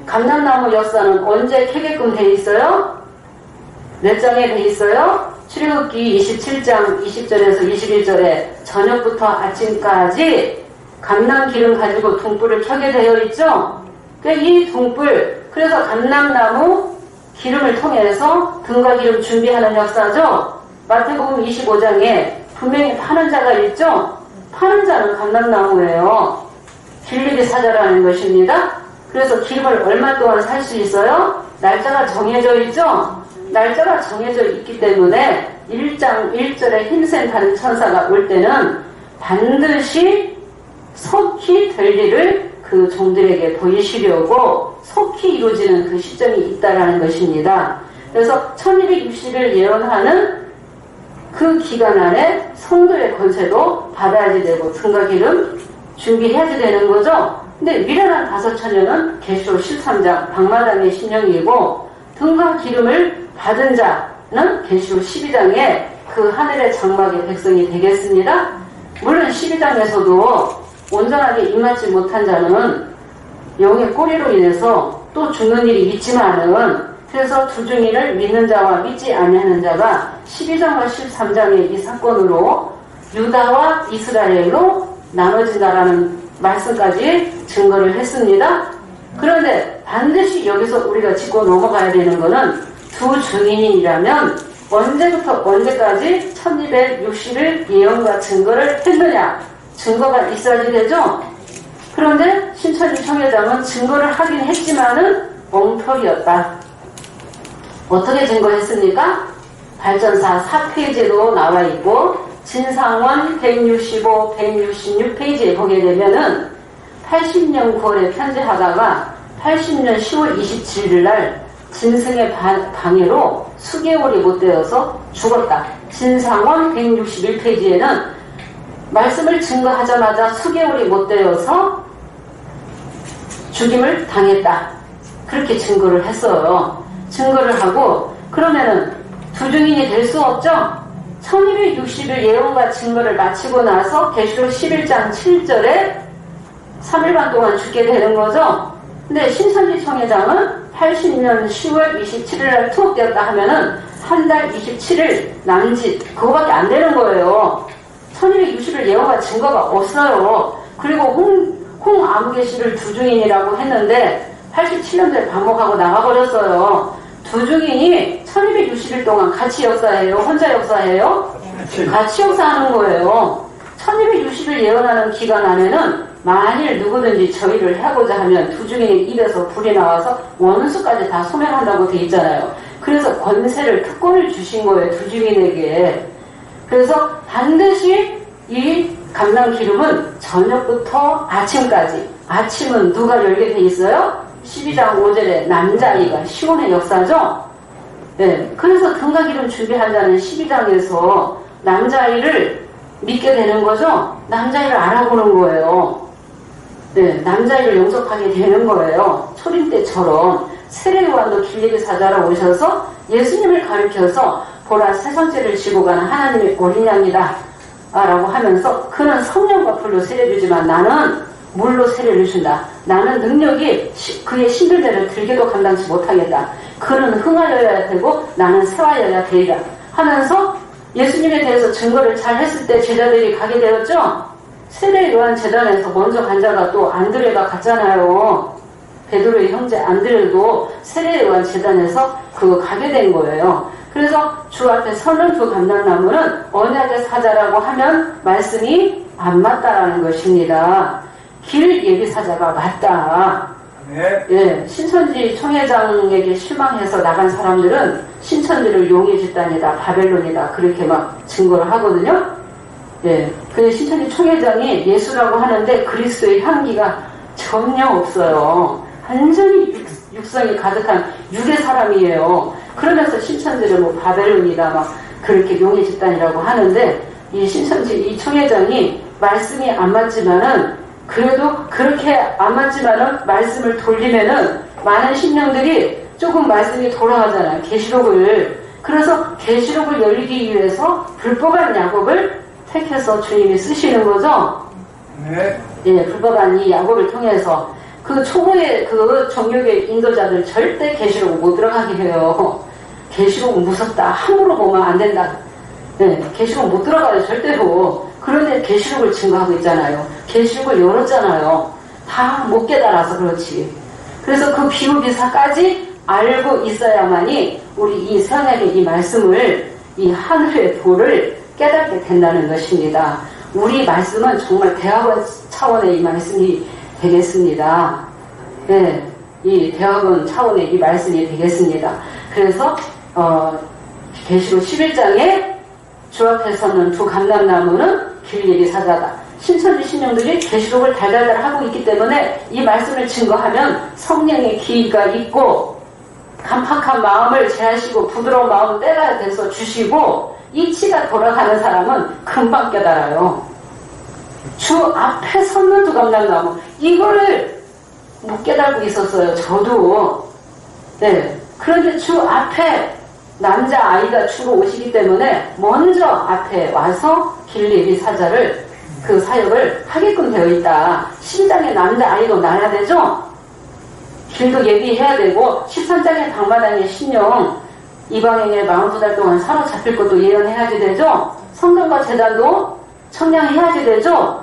감람나무 역사는 언제 캐게끔 돼 있어요? 몇 장에 돼 있어요? 출애굽기 27장 20절에서 21절에 저녁부터 아침까지 감람기름 가지고 등불을 켜게 되어 있죠? 그러니까 이 등불, 그래서 감람나무 기름을 통해서 등과 기름 준비하는 역사죠? 마태복음 25장에 분명히 파는 자가 있죠? 파는 자는 감람나무예요. 길리기 사자라는 것입니다. 그래서 기름을 얼마 동안 살 수 있어요? 날짜가 정해져 있죠? 날짜가 정해져 있기 때문에 1장 1절에 힘센 다른 천사가 올 때는 반드시 속히 될 일을 그 종들에게 보이시려고 속히 이루어지는 그 시점이 있다라는 것입니다. 그래서 1260일 예언하는 그 기간 안에 성도의 권세도 받아야지 되고 등과 기름 준비해야지 되는 거죠. 근데 미련한 5처녀는 계시록 13장 방마당의 신령이고 등과 기름을 받은 자는 계시록 12장에 그 하늘의 장막의 백성이 되겠습니다. 물론 12장에서도 온전하게 입맞지 못한 자는 영의 꼬리로 인해서 또 죽는 일이 있지만은 그래서 두 증인을 믿는 자와 믿지 아니하는 자가 12장과 13장의 이 사건으로 유다와 이스라엘로 나눠진다라는 말씀까지 증거를 했습니다. 그런데 반드시 여기서 우리가 짚고 넘어가야 되는 것은 두 증인이라면 언제부터 언제까지 1260일 예언과 증거를 했느냐? 증거가 있어야지 되죠? 그런데 신천지 총회장은 증거를 하긴 했지만은 엉터리였다. 어떻게 증거했습니까? 발전사 4페이지로 나와 있고 진상원 165, 166페이지에 보게 되면은 80년 9월에 편지하다가 80년 10월 27일 날 진승의 방해로 수개월이 못 되어서 죽었다. 진상원 161페이지에는 말씀을 증거하자마자 수개월이 못 되어서 죽임을 당했다. 그렇게 증거를 했어요. 증거를 하고 그러면은 두 증인이 될 수 없죠? 1260일 예언과 증거를 마치고 나서 계시록 11장 7절에 3일반 동안 죽게 되는 거죠? 근데 신천지 총회장은 80년 10월 27일 날 투옥되었다 하면은 한 달 27일 남짓 그거밖에 안 되는 거예요. 1260일 예언과 증거가 없어요. 그리고 홍아무개씨를 두 증인이라고 했는데 87년도에 반목하고 나가버렸어요. 두 증인이 1260일 동안 같이 역사해요? 혼자 역사해요? 같이 역사하는 거예요. 1260일 예언하는 기간 안에는 만일 누구든지 저희를 하고자 하면 두 증인의 입에서 불이 나와서 원수까지 다 소멸한다고 돼 있잖아요. 그래서 권세를 특권을 주신 거예요. 두 증인에게. 그래서 반드시 이 감람 기름은 저녁부터 아침까지. 아침은 누가 열게 돼 있어요? 12장 5절에 남자아이가 시온의 역사죠. 네, 그래서 등가기름 준비한다는 12장에서 남자아이를 믿게 되는 거죠. 남자아이를 알아보는 거예요. 네, 남자아이를 용접하게 되는 거예요. 초림 때처럼 세례요한도 길리기 사자로 오셔서 예수님을 가르쳐서 보라 세상죄를 지고 가는 하나님의 어린 양이다 라고 하면서 그는 성령과 불로 세례주지만 나는 물로 세례를 준다. 나는 능력이 그의 신들대를 들게도 감당치 못하겠다. 그는 흥하여야 되고 나는 새하여야 되리라 하면서 예수님에 대해서 증거를 잘 했을 때 제자들이 가게 되었죠. 세례 요한 재단에서 먼저 간 자가 또 안드레가 갔잖아요. 베드로의 형제 안드레도 세례 요한 재단에서 그거 가게 된 거예요. 그래서 주 앞에 서는 두 감람나무는 언약의 사자라고 하면 말씀이 안 맞다라는 것입니다. 길 예비사자가 맞다. 네. 예, 신천지 총회장에게 실망해서 나간 사람들은 신천지를 용의 집단이다, 바벨론이다 그렇게 막 증거를 하거든요. 예, 그 신천지 총회장이 예수라고 하는데 그리스도의 향기가 전혀 없어요. 완전히 육성이 가득한 육의 사람이에요. 그러면서 신천지를 뭐 바벨론이다 막 그렇게 용의 집단이라고 하는데 이 신천지 이 총회장이 말씀이 안 맞지만은 그래도 그렇게 안 맞지만은 말씀을 돌리면은 많은 신령들이 조금 말씀이 돌아가잖아요. 계시록을. 그래서 계시록을 열리기 위해서 불법한 야곱을 택해서 주님이 쓰시는 거죠. 네. 예, 불법한 이 야곱을 통해서 그 초보의 그 종교계 인도자들 절대 계시록 못 들어가게 해요. 계시록은 무섭다. 함부로 보면 안 된다. 네, 계시록 못 들어가요. 절대로. 그런데 계시록을 증거하고 있잖아요. 계시록을 열었잖아요. 다 못 깨달아서 그렇지. 그래서 그 비유비사까지 알고 있어야만이 우리 이 선약의 이 말씀을 이 하늘의 도를 깨닫게 된다는 것입니다. 우리 말씀은 정말 대학원 차원의 이 말씀이 되겠습니다. 네, 이 대학원 차원의 이 말씀이 되겠습니다. 그래서 계시록 11장에 주 앞에 서는 두 감람나무는 길리기 사자다. 신천지 신령들이 계시록을 달달달 하고 있기 때문에 이 말씀을 증거하면 성령의 기가 있고 간팍한 마음을 제하시고 부드러운 마음을 빼가야 돼서 주시고 이치가 돌아가는 사람은 금방 깨달아요. 주 앞에 섰는 두 감람나무 이거를 못 깨달고 있었어요. 저도. 네. 그런데 주 앞에 남자 아이가 주로 오시기 때문에 먼저 앞에 와서 길리기 사자를 그 사역을 하게끔 되어 있다. 심장에 남자 아이도 나야 되죠. 길도 예비해야 되고 13장의 방마당의 신령 이방인의 42달 동안 사로잡힐 것도 예언해야지 되죠. 성전과 제단도 청량해야지 되죠.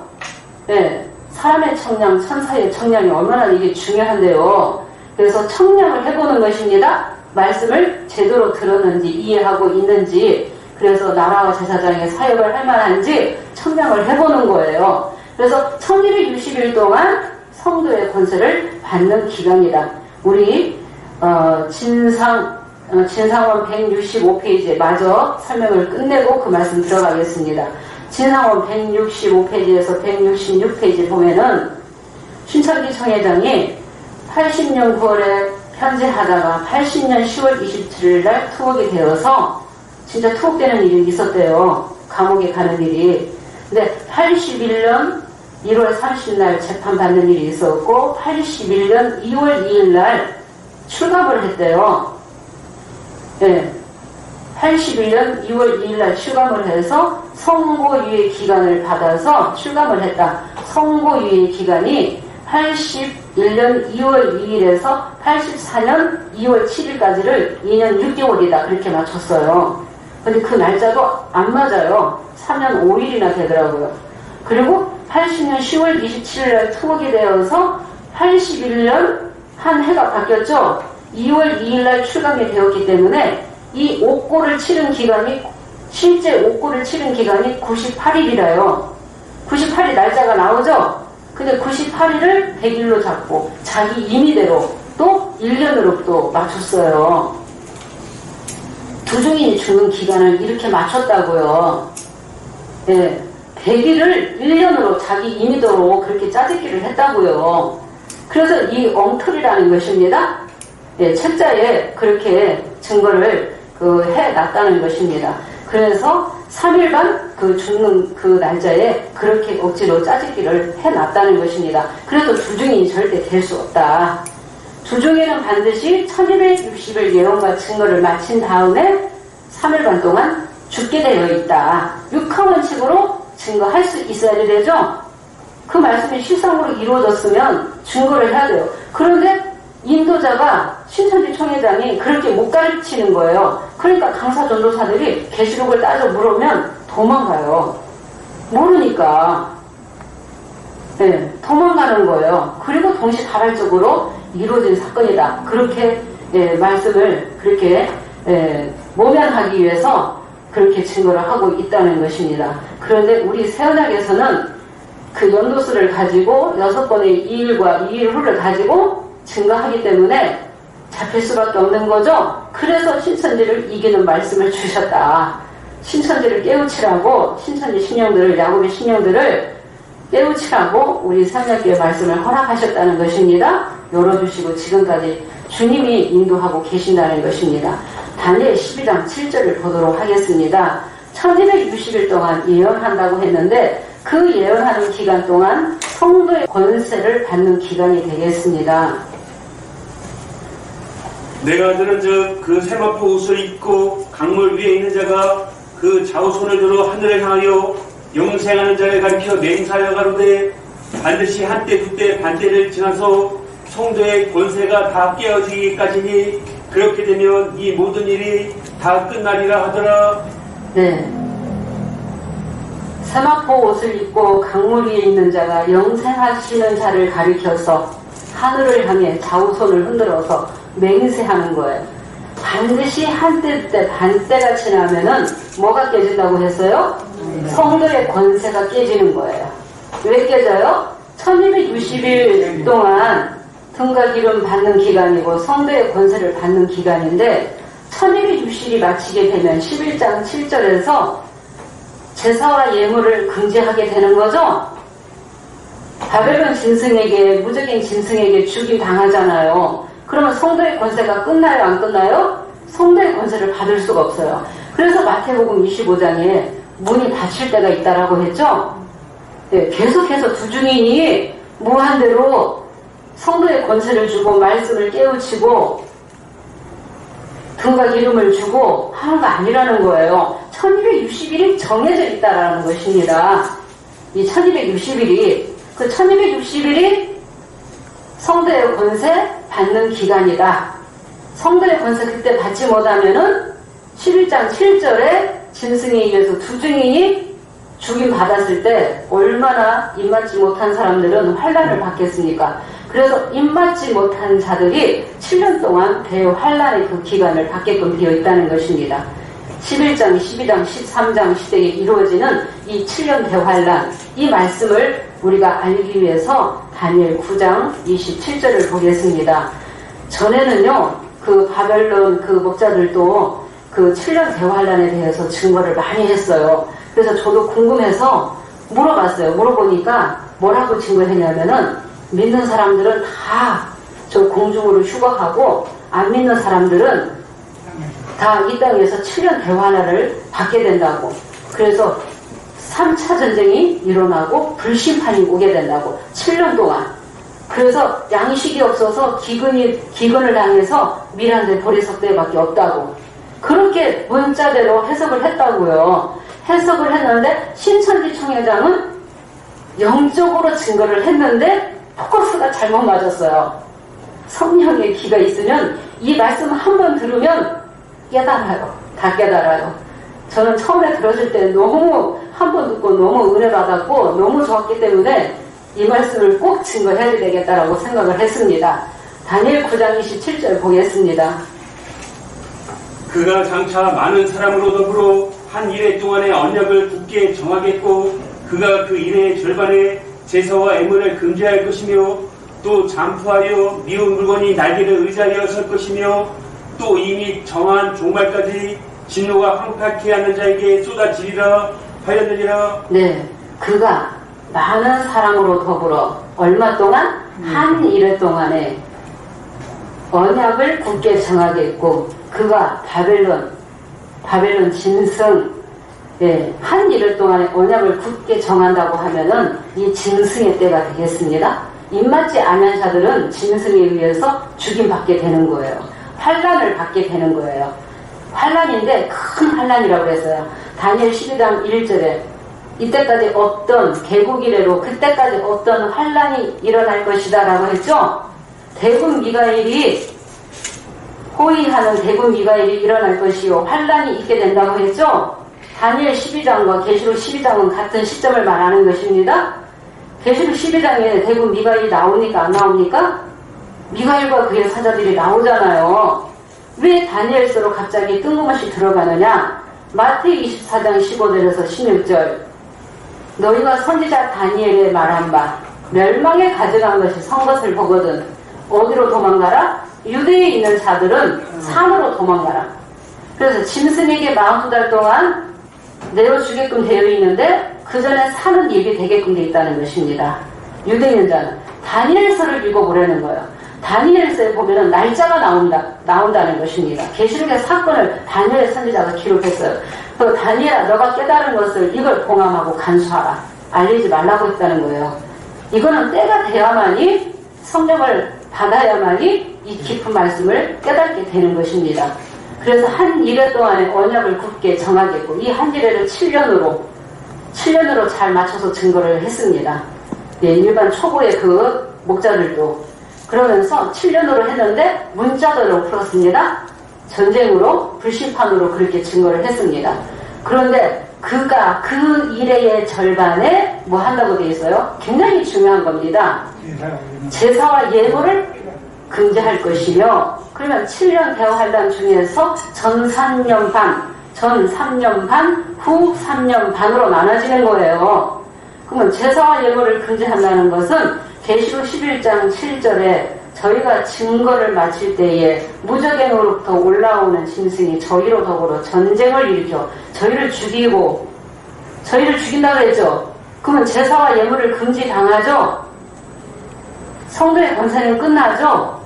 네, 사람의 청량, 천사의 청량이 얼마나 이게 중요한데요. 그래서 청량을 해보는 것입니다. 말씀을 제대로 들었는지 이해하고 있는지 그래서 나라와 제사장의 사역을 할 만한지 청량을 해보는 거예요. 그래서 1260일 동안 성도의 권세를 받는 기간이다. 우리 진상 진상원 165페이지에 마저 설명을 끝내고 그 말씀 들어가겠습니다. 진상원 165페이지에서 166페이지 보면은 신천지 총회장이 80년 9월에 편지하다가 80년 10월 27일 날 투옥이 되어서 진짜 투옥되는 일이 있었대요. 감옥에 가는 일이. 근데 81년 1월 30일 재판받는 일이 있었고 81년 2월 2일 날 출감을 했대요. 네. 81년 2월 2일 날 출감을 해서 선고유예 기간을 받아서 출감을 했다. 선고유예 기간이 81년 2월 2일에서 84년 2월 7일까지를 2년 6개월이다. 그렇게 맞췄어요. 근데 그 날짜도 안 맞아요. 3년 5일이나 되더라고요. 그리고 80년 10월 27일 날 투옥이 되어서 81년 한 해가 바뀌었죠. 2월 2일 날 출감이 되었기 때문에 이 옥고를 치른 기간이 실제 옥고를 치른 기간이 98일이라요. 98일 날짜가 나오죠. 근데 98일을 100일로 잡고 자기 임의대로 또 1년으로 또 맞췄어요. 두 증인이 죽는 기간을 이렇게 맞췄다고요. 네, 100일을 1년으로 자기 임의대로 그렇게 짜집기를 했다고요. 그래서 이 엉터리라는 것입니다. 네, 책자에 그렇게 증거를 해놨다는 것입니다. 그래서 3일간 죽는 그 날짜에 그렇게 억지로 짜집기를 해놨다는 것입니다. 그래도 주중인이 절대 될 수 없다. 주중에는 반드시 1260일 예언과 증거를 마친 다음에 3일간 동안 죽게 되어 있다. 육하원칙으로 증거할 수 있어야 되죠? 그 말씀이 실상으로 이루어졌으면 증거를 해야 돼요. 그런데 인도자가 신천지 총회장이 그렇게 못 가르치는 거예요. 그러니까 강사 전도사들이 계시록을 따져 물으면 도망가요. 모르니까. 네, 도망가는 거예요. 그리고 동시다발적으로 이루어진 사건이다. 그렇게 말씀을 그렇게 모면하기 위해서 그렇게 증거를 하고 있다는 것입니다. 그런데 우리 새언약에서는 그 연도수를 가지고 6번의 2일과 2일 후를 가지고 증거하기 때문에 잡힐 수밖에 없는 거죠. 그래서 신천지를 이기는 말씀을 주셨다. 신천지를 깨우치라고 신천지 신령들을 야곱의 신령들을 깨우치라고 우리 삼약교의 말씀을 허락하셨다는 것입니다. 열어주시고 지금까지 주님이 인도하고 계신다는 것입니다. 다니엘 12장 7절을 보도록 하겠습니다. 1260일 동안 예언한다고 했는데 그 예언하는 기간 동안 성도의 권세를 받는 기간이 되겠습니다. 내가 들은 그 세마포 옷을 입고 강물 위에 있는 자가 그 좌우손을 들어 하늘을 향하여 영생하는 자를 가리켜 맹사하여 가로되 반드시 한때 그때 반때를 지나서 성도의 권세가 다 깨어지기까지니 그렇게 되면 이 모든 일이 다 끝나리라 하더라. 네. 세마포 옷을 입고 강물 위에 있는 자가 영생하시는 자를 가리켜서 하늘을 향해 좌우손을 흔들어서 맹세하는 거예요. 반드시 한때 때 반때가 지나면은 뭐가 깨진다고 했어요? 성도의 권세가 깨지는 거예요. 왜 깨져요? 1260일 동안 등과 기름 받는 기간이고 성도의 권세를 받는 기간인데 1260일이 마치게 되면 11장 7절에서 제사와 예물을 금지하게 되는 거죠. 바벨론 짐승에게 무적인 짐승에게 죽임 당하잖아요. 그러면 성도의 권세가 끝나요? 안 끝나요? 성도의 권세를 받을 수가 없어요. 그래서 마태복음 25장에 문이 닫힐 때가 있다라고 했죠. 네, 계속해서 두 증인이 무한대로 성도의 권세를 주고 말씀을 깨우치고 등과 기름을 주고 하는 거 아니라는 거예요. 1260일이 정해져 있다라는 것입니다. 이 1260일이 그 1260일이 성도의 권세 받는 기간이다. 성도의 권세 그때 받지 못하면은 11장 7절에 짐승에 의해서 두 증인이 죽임 받았을 때 얼마나 입맞지 못한 사람들은 환난을 받겠습니까? 그래서 입맞지 못한 자들이 7년 동안 대환난의 그 기간을 받게끔 되어 있다는 것입니다. 11장, 12장, 13장 시대에 이루어지는 이 7년 대환난, 이 말씀을 우리가 알기 위해서 다니엘 9장 27절을 보겠습니다. 전에는요, 그 바벨론 그 목자들도 그 7년 대환란에 대해서 증거를 많이 했어요. 그래서 저도 궁금해서 물어봤어요. 물어보니까 뭐라고 증거했냐면은 믿는 사람들은 다 저 공중으로 휴거하고 안 믿는 사람들은 다 이 땅에서 7년 대환란을 받게 된다고. 그래서 3차 전쟁이 일어나고 불심판이 오게 된다고. 7년 동안. 그래서 양식이 없어서 기근을 당해서 밀한데 보리석대밖에 없다고. 그렇게 문자대로 해석을 했다고요. 해석을 했는데 신천지 총회장은 영적으로 증거를 했는데 포커스가 잘못 맞았어요. 성령의 귀가 있으면 이 말씀 한 번 들으면 깨달아요. 다 깨달아요. 저는 처음에 들었을 때 너무 한 번 듣고 너무 은혜 받았고 너무 좋았기 때문에 이 말씀을 꼭 증거해야 되겠다라고 생각을 했습니다. 다니엘 9장 27절 보겠습니다. 그가 장차 많은 사람으로 더불어 한 이래 동안의 언약을 굳게 정하겠고 그가 그 이래의 절반에 제사와 애물을 금지할 것이며 또 잠푸하여 미운 물건이 날개를 의지하여 설 것이며 또 이미 정한 종말까지 진노가 황폐케 하는 자에게 쏟아지리라 하였느니라. 네, 그가 많은 사람으로 더불어 얼마 동안? 한 이래 동안에 언약을 굳게 정하겠고 그가 바벨론 짐승 한 이래 동안에 언약을 굳게 정한다고 하면은 이 짐승의 때가 되겠습니다. 입맞지 않은 자들은 짐승에 의해서 죽임받게 되는 거예요. 환란을 받게 되는 거예요. 환란인데 큰 환란이라고 했어요. 다니엘 12장 1절에 이때까지 없던 개국 이래로 그때까지 없던 환란이 일어날 것이다 라고 했죠. 대군 미가엘이 호위하는 대군 미가엘이 일어날 것이요 환란이 있게 된다고 했죠. 다니엘 12장과 계시록 12장은 같은 시점을 말하는 것입니다. 계시록 12장에 대군 미가엘이 나오니까 안 나옵니까? 미가엘과 그의 사자들이 나오잖아요. 왜 다니엘서로 갑자기 뜬금없이 들어가느냐? 마태기 24장 15절에서 16절 너희가 선지자 다니엘의 말한 바 멸망에 가져간 것이 선 것을 보거든 어디로 도망가라? 유대에 있는 자들은 산으로 도망가라. 그래서 짐승에게 40달 동안 내어 주게끔 되어 있는데 그 전에 산은 예비되게끔 되어 있다는 것입니다. 유대 있는 자는 다니엘서를 읽어보라는 거예요. 다니엘서에 보면은 날짜가 나온다는 것입니다. 계시록의 사건을 다니엘 선지자가 기록했어요. 그 다니엘아 너가 깨달은 것을 이걸 봉함하고 간수하라. 알리지 말라고 했다는 거예요. 이거는 때가 돼야만이 성령을 받아야만이 이 깊은 말씀을 깨닫게 되는 것입니다. 그래서 한 이래 동안에 언약을 굳게 정하겠고 이 한 이래를 7년으로 잘 맞춰서 증거를 했습니다. 일반 초보의 그 목자들도 그러면서 7년으로 했는데 문자대로 풀었습니다. 전쟁으로 불심판으로 그렇게 증거를 했습니다. 그런데 그가 그 이래의 절반에 뭐 한다고 되어 있어요? 굉장히 중요한 겁니다. 제사와 예물을 금지할 것이며 그러면 7년 대환란 중에서 전 3년 반, 후 3년 반으로 나눠지는 거예요. 그러면 제사와 예물을 금지한다는 것은 계시록 11장 7절에 저희가 증거를 마칠 때에 무적행으로부터 올라오는 짐승이 저희로 더불어 전쟁을 일으켜 저희를 죽인다고 했죠. 그러면 제사와 예물을 금지당하죠. 성도의 권세는 끝나죠.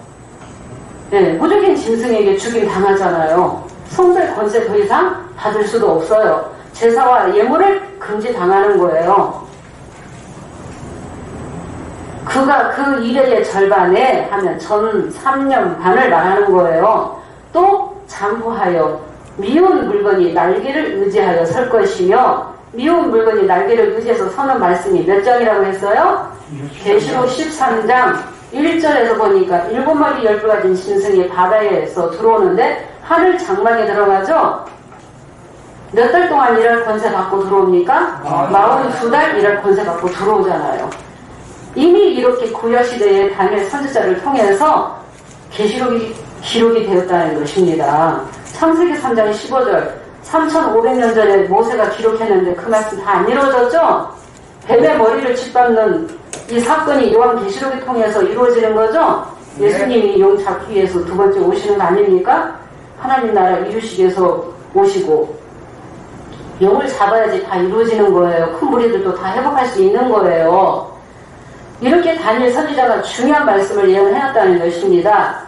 무적인 짐승에게 죽임 당하잖아요. 성도의 권세 더 이상 받을 수도 없어요. 제사와 예물을 금지당하는 거예요. 그가 그 이래의 절반에 하면 전 3년 반을 말하는 거예요. 또 잠부하여 미운 물건이 날개를 의지하여 설 것이며 미운 물건이 날개를 의지해서 서는 말씀이 몇 장이라고 했어요? 계시록 13장 1절에서 보니까 7마리 12 가진 짐승이 바다에서 들어오는데 하늘 장막에 들어가죠? 몇 달 동안 일할 권세 받고 들어옵니까? 42달 일할 권세 받고 들어오잖아요. 이미 이렇게 구약시대의 다니엘 선지자를 통해서 계시록이 기록이 되었다는 것입니다. 창세기 3장 15절 3500년 전에 모세가 기록했는데 그 말씀 다 안 이루어졌죠? 뱀의 머리를 짓밟는 이 사건이 요한계시록을 통해서 이루어지는 거죠? 예수님이 용 잡기 위해서 두 번째 오시는 거 아닙니까? 하나님 나라 이루시기 위해서 오시고 영을 잡아야지 다 이루어지는 거예요. 큰 무리들도 다 회복할 수 있는 거예요. 이렇게 다니엘 선지자가 중요한 말씀을 예언해놨다는 것입니다.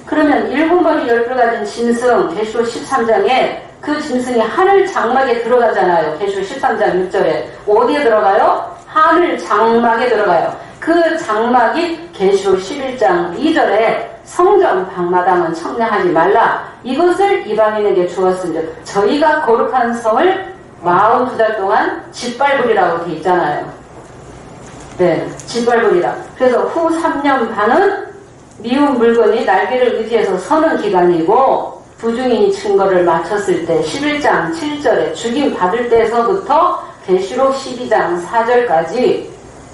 그러면 일곱 머리 열불 가진 짐승 계시록 13장에 그 짐승이 하늘 장막에 들어가잖아요. 계시록 13장 6절에 어디에 들어가요? 하늘 장막에 들어가요. 그 장막이 계시록 11장 2절에 성전 방마당은 청량하지 말라. 이것을 이방인에게 주었으며 저희가 거룩한 성을 42달 동안 짓밟으리라고 돼 있잖아요. 네, 짓밟으리라. 그래서 후 3년 반은 미운 물건이 날개를 의지해서 서는 기간이고 부중인이 증거를 마쳤을 때 11장 7절에 죽임 받을 때에서부터 계시록 12장 4절까지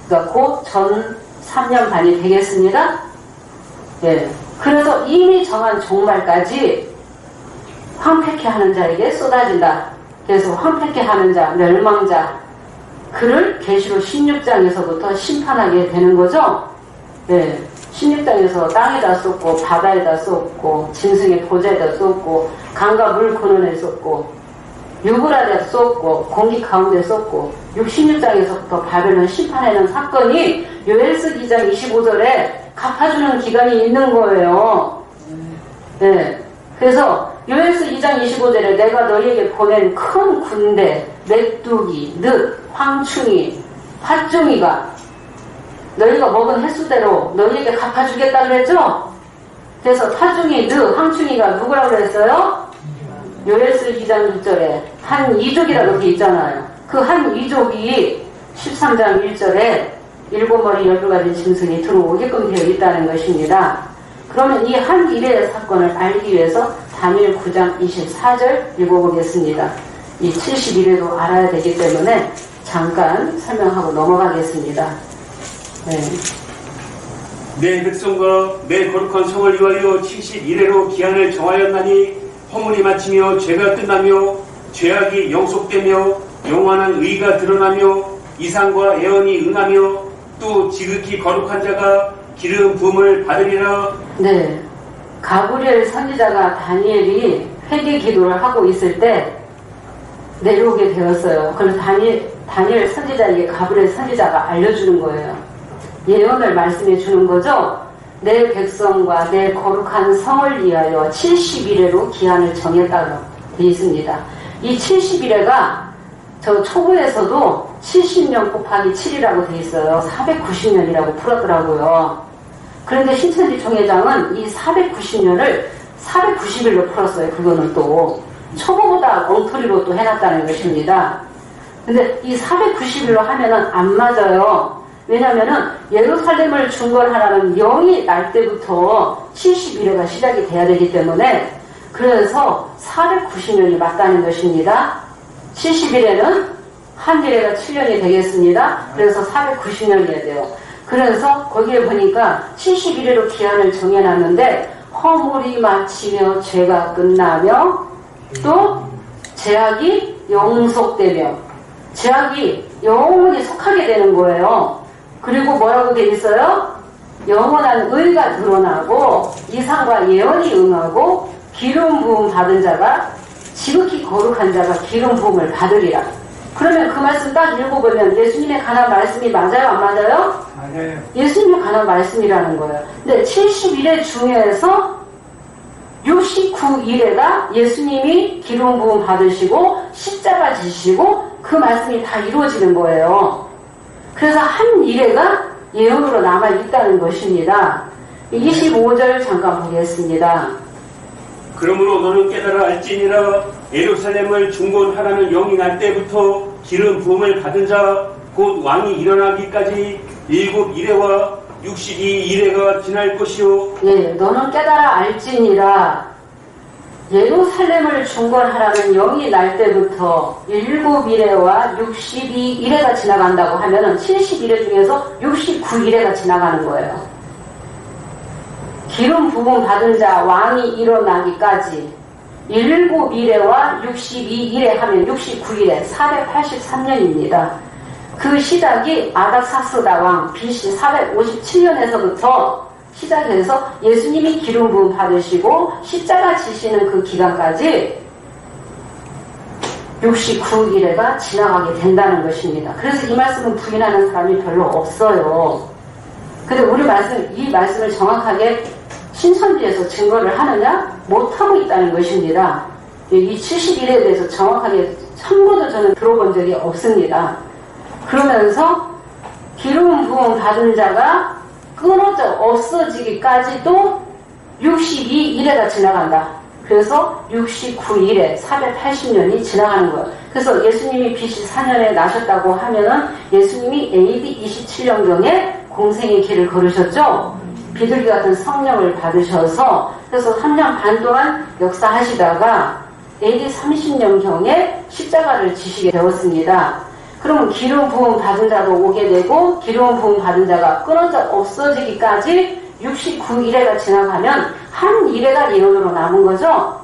그러니까 곧 전 3년 반이 되겠습니다. 예. 그래서 이미 정한 종말까지 황폐케 하는 자에게 쏟아진다. 그래서 황폐케 하는 자, 멸망자 그를 계시록 16장에서부터 심판하게 되는 거죠. 예. 16장에서 땅에다 쏟고 바다에다 쏟고 짐승의 보좌에다 쏟고 강과 물 근원에 쏟고 유브라데에 쏟고 공기 가운데 쏟고 66장에서부터 바벨론 심판하는 사건이 요엘서 2장 25절에 갚아주는 기간이 있는 거예요. 네. 그래서 요엘서 2장 25절에 내가 너희에게 보낸 큰 군대 메뚜기, 늑, 황충이, 팥종이가 너희가 먹은 횟수대로 너희에게 갚아주겠다 그랬죠? 그래서 팥종이, 늑, 황충이가 누구라고 그랬어요? 요엘서 2장 6절에 한 이족이라고 되어 있잖아요. 그 한 이족이 13장 1절에 일곱 머리 열두 가지 짐승이 들어오게끔 되어 있다는 것입니다. 그러면 이 한 일의 사건을 알기 위해서 다니엘 9장 24절 읽어보겠습니다. 이 71회도 알아야 되기 때문에 잠깐 설명하고 넘어가겠습니다. 네. 내 백성과 내 거룩한 성을 위하여 71회로 기한을 정하였나니 허물이 마치며 죄가 끝나며 죄악이 영속되며 영원한 의가 드러나며 이상과 예언이 응하며 또 지극히 거룩한 자가 기름 부음을 받으리라. 네. 가브리엘 선지자가 다니엘이 회개 기도를 하고 있을 때 내려오게 되었어요. 그래서 다니엘 선지자에게 가브리엘 선지자가 알려주는 거예요. 예언을 말씀해 주는 거죠. 내 백성과 내 거룩한 성을 위하여 70일에로 기한을 정했다고 되어 있습니다. 이 70일에가 저 초보에서도 70년 곱하기 7이라고 되어 있어요. 490년이라고 풀었더라고요. 그런데 신천지 총회장은 이 490년을 490일로 풀었어요. 그거는 또 초보보다 엉터리로 또 해놨다는 것입니다. 근데 이 490일로 하면은 안 맞아요. 왜냐면은 예루살렘을 중건하라는 영이 날 때부터 71회가 시작이 돼야 되기 때문에 그래서 490년이 맞다는 것입니다. 70일에는 한 일회가 7년이 되겠습니다. 그래서 490년이어야 돼요. 그래서 거기에 보니까 71회로 기한을 정해놨는데 허물이 마치며 죄가 끝나며 또 죄악이 영속되며 죄악이 영원히 속하게 되는 거예요. 그리고 뭐라고 돼 있어요? 영원한 의가 드러나고 이상과 예언이 응하고 기름 부음 받은 자가 지극히 거룩한 자가 기름 부음을 받으리라. 그러면 그 말씀 딱 읽어보면 예수님에 관한 말씀이 맞아요? 안 맞아요? 맞아요. 예수님에 관한 말씀이라는 거예요. 근데 71회 중에서 69일에가 예수님이 기름 부음 받으시고 십자가 지시고 그 말씀이 다 이루어지는 거예요. 그래서 한 일회가 예언으로 남아있다는 것입니다. 25절 잠깐 보겠습니다. 그러므로 너는 깨달아 알지니라. 예루살렘을 중건하라는 영이 날 때부터 기름 부음을 받은 자 곧 왕이 일어나기까지 7일회와 62일회가 지날 것이요. 예, 너는 깨달아 알지니라. 예루살렘을 중건하라는 영이 날 때부터 7일회와 62일회가 지나간다고 하면은 71회 중에서 69일회가 지나가는 거예요. 기름 부음 받은 자 왕이 일어나기까지 7일회와 62일회 하면 69일회 483년입니다. 그 시작이 아닥사스다 왕 BC 457년에서부터 시작해서 예수님이 기름 부음 받으시고 십자가 지시는 그 기간까지 69일에가 지나가게 된다는 것입니다. 그래서 이 말씀은 부인하는 사람이 별로 없어요. 근데 이 말씀을 정확하게 신천지에서 증거를 하느냐? 못하고 있다는 것입니다. 이 70일에 대해서 정확하게 한 번도 저는 들어본 적이 없습니다. 그러면서 기름 부음 받은 자가 끊어져 없어지기까지도 62일에가 지나간다. 그래서 69일에 480년이 지나가는 거예요. 그래서 예수님이 BC 4년에 나셨다고 하면은 예수님이 AD 27년경에 공생의 길을 걸으셨죠. 비둘기 같은 성령을 받으셔서 그래서 3년 반 동안 역사하시다가 AD 30년경에 십자가를 지시게 되었습니다. 그러면 기름 부음 받은 자도 오게 되고 기름 부음 받은 자가 끊어져 없어지기까지 69일에가 지나가면 한 일회가 예언으로 남은 거죠.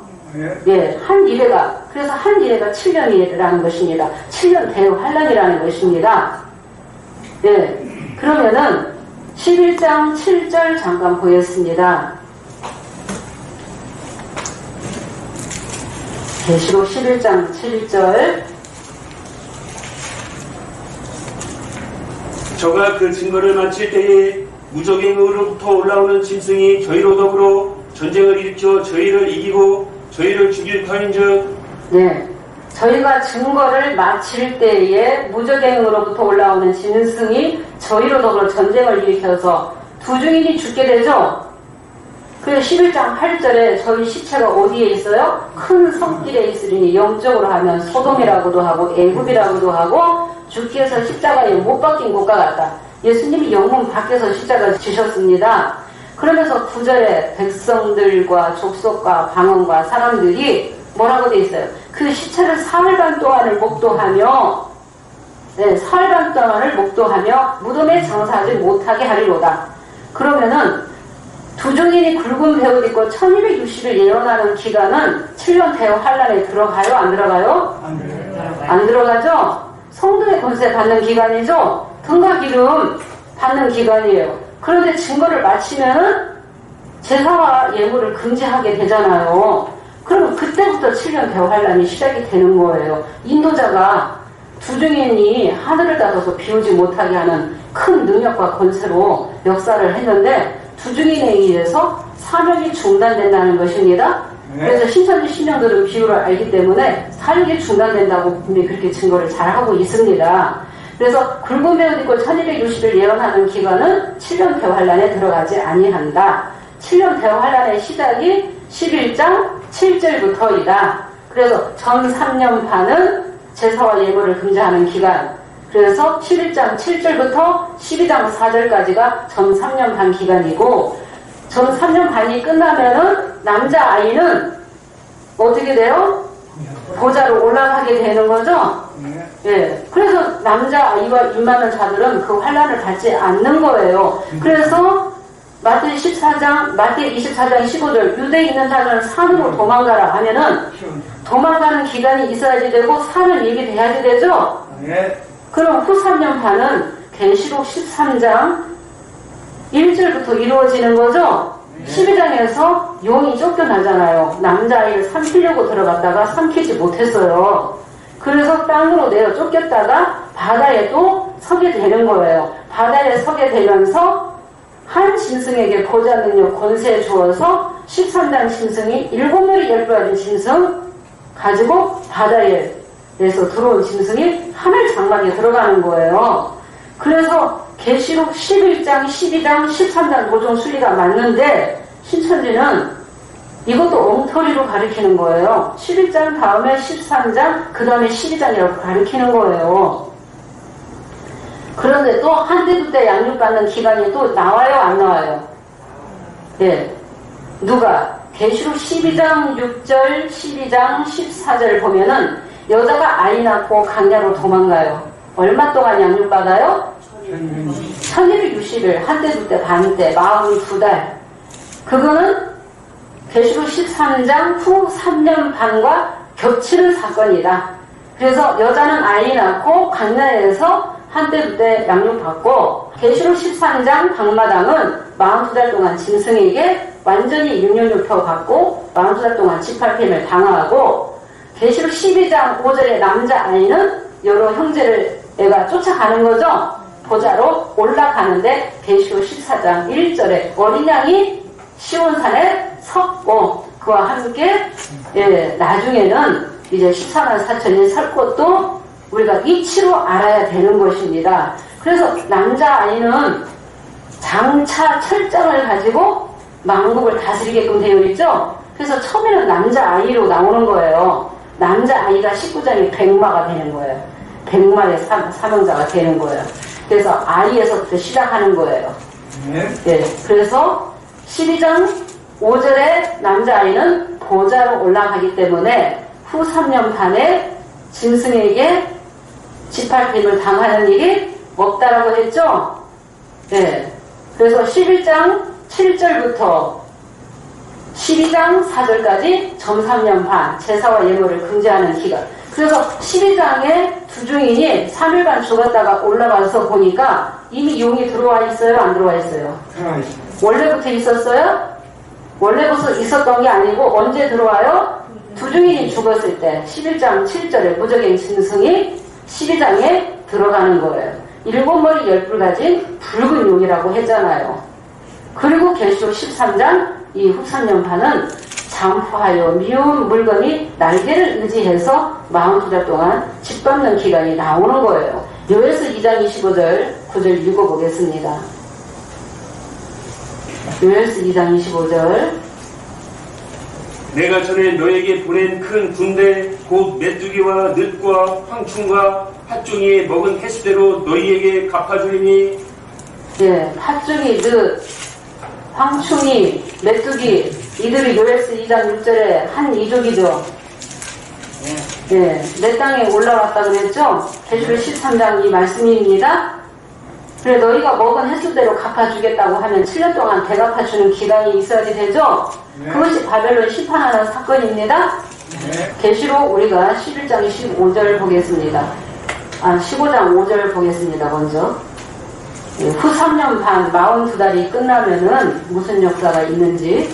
예, 한 일회가. 그래서 한 일회가 7년이라는 것입니다. 7년 대환란이라는 것입니다. 예, 그러면은 11장 7절 잠깐 보겠습니다. 계시록 11장 7절. 저가 그 증거를 마칠 때에 무적행으로부터 올라오는 짐승이 저희로 더불어 전쟁을 일으켜 저희를 이기고 저희를 죽일 터인즉 네, 저희가 증거를 마칠 때에 무적행으로부터 올라오는 짐승이 저희로 더불어 전쟁을 일으켜서 두 증인이 죽게 되죠. 그래서 11장 8절에 저희 시체가 어디에 있어요? 큰 성길에 있으리니 영적으로 하면 소돔이라고도 하고 애굽이라고도 하고 죽기 위해서 십자가에 못 박힌 곳과 같다. 예수님이 영문 밖에서 십자가 지셨습니다. 그러면서 9절에 백성들과 족속과 방언과 사람들이 뭐라고 돼 있어요? 그 시체를 사흘간 동안을 목도하며 네, 사흘간 동안을 목도하며 무덤에 장사하지 못하게 하리로다. 그러면은 두 증인이 굵은 배옷 입고 1260일 예언하는 기간은 7년 대환란에 들어가요? 안 들어가요? 안 들어가죠? 성도의 권세 받는 기간이죠? 등과 기름 받는 기간이에요. 그런데 증거를 마치면은 제사와 예물을 금지하게 되잖아요. 그러면 그때부터 7년 대환란이 시작이 되는 거예요. 인도자가 두 증인이 하늘을 닫아서 비우지 못하게 하는 큰 능력과 권세로 역사를 했는데 두 증인에 의해서 사역이 중단된다는 것입니다. 그래서 신천지 신령들은 비유를 알기 때문에 사역이 중단된다고 분명히 그렇게 증거를 잘 하고 있습니다. 그래서 굵은 배옷 입고 1260일 예언하는 기간은 7년 대환란에 들어가지 아니한다. 7년 대환란의 시작이 11장 7절부터이다. 그래서 전 3년 반은 제사와 예물을 금지하는 기간. 그래서 11장 7절부터 12장 4절까지가 전 3년 반 기간이고 전 3년 반이 끝나면은 남자아이는 어떻게 돼요? 보좌로 올라가게 되는 거죠? 예. 그래서 남자아이와 임하는 자들은 그 환란을 받지 않는 거예요. 그래서 마태 24장 15절 유대에 있는 자들은 산으로 도망가라 하면은 도망가는 기간이 있어야지 되고 산을 얘기돼야지 되죠? 그럼 후 3년 반은 계시록 13장 1절부터 이루어지는 거죠? 12장에서 용이 쫓겨나잖아요. 남자아이를 삼키려고 들어갔다가 삼키지 못했어요. 그래서 땅으로 내어 쫓겼다가 바다에 또 서게 되는 거예요. 바다에 서게 되면서 한 짐승에게 보좌 능력 권세 주어서 13장 짐승이 7마리 10가지 짐승 가지고 바다에서 들어온 짐승이 하늘 장막에 들어가는 거예요. 그래서 계시록 11장, 12장, 13장 도종 순리가 맞는데 신천지는 이것도 엉터리로 가리키는 거예요. 11장 다음에 13장, 그 다음에 12장이라고 가리키는 거예요. 그런데 또 한때 두때 양육받는 기간이 또 나와요, 안 나와요? 예. 누가? 계시록 12장 6절, 12장 14절 보면은 여자가 아이 낳고 강야로 도망가요. 얼마 동안 양육받아요? 1260일, 한때 두때 반때, 42달. 그거는 계시록 13장 후 3년 반과 겹치는 사건이다. 그래서 여자는 아이 낳고 강야에서 한때 두때 양육받고 계시록 13장 방마당은 42달 동안 짐승에게 완전히 6년 율법 받고 42달 동안 지팔림을 당하고, 계시록 12장 5절의 남자아이는 여러 형제를 애가 쫓아가는 거죠. 보좌로 올라가는데 계시록 14장 1절에 어린 양이 시온산에 섰고 그와 함께 나중에는 이제 14만 4천이 설 것도 우리가 이치로 알아야 되는 것입니다. 그래서 남자아이는 장차 철장을 가지고 만국을 다스리게끔 되어 있죠. 그래서 처음에는 남자아이로 나오는 거예요. 남자아이가 19장에 백마가 되는 거예요. 백마의 사명자가 되는 거예요. 그래서 아이에서부터 시작하는 거예요. 네. 그래서 12장 5절에 남자아이는 보좌로 올라가기 때문에 후 3년 반에 짐승에게 지팔림을 당하는 일이 없다라고 했죠? 네. 그래서 11장 7절부터 12장 4절까지 점 3년 반 제사와 예물을 금지하는 기간. 그래서 12장에 두 증인이 3일간 죽었다가 올라가서 보니까 이미 용이 들어와 있어요? 안 들어와 있어요? 원래부터 있었어요? 원래부터 있었던 게 아니고 언제 들어와요? 두 증인이 죽었을 때 11장 7절에 무적행 짐승이 12장에 들어가는 거예요. 7머리 10뿔 가진 붉은 용이라고 했잖아요. 그리고 계시록 13장 이 후 3년 반은 잠프하여 미운 물건이 날개를 의지해서 42달 동안 짓밟는 기간이 나오는 거예요. 요에서 2장 25절 9절 읽어보겠습니다. 요에서 2장 25절 내가 전에 너에게 보낸 큰 군대 곧 메뚜기와 늑과 황충과 팥종이에 먹은 횟수대로 너희에게 갚아주리니. 네, 팥종이, 늑, 황충이, 메뚜기 이들이 요에스 2장 6절에 한 이족이죠. 네, 내 땅에 올라왔다 그랬죠. 계시록 13장 이 말씀입니다. 그래 너희가 먹은 횟수대로 갚아주겠다고 하면 7년 동안 대갚아주는 기간이 있어야지 되죠. 그것이 바벨론 심판하는 사건입니다. 계시록 우리가 11장 15절 보겠습니다. 15장 5절 보겠습니다. 먼저 후 3년 반 42달이 끝나면은 무슨 역사가 있는지.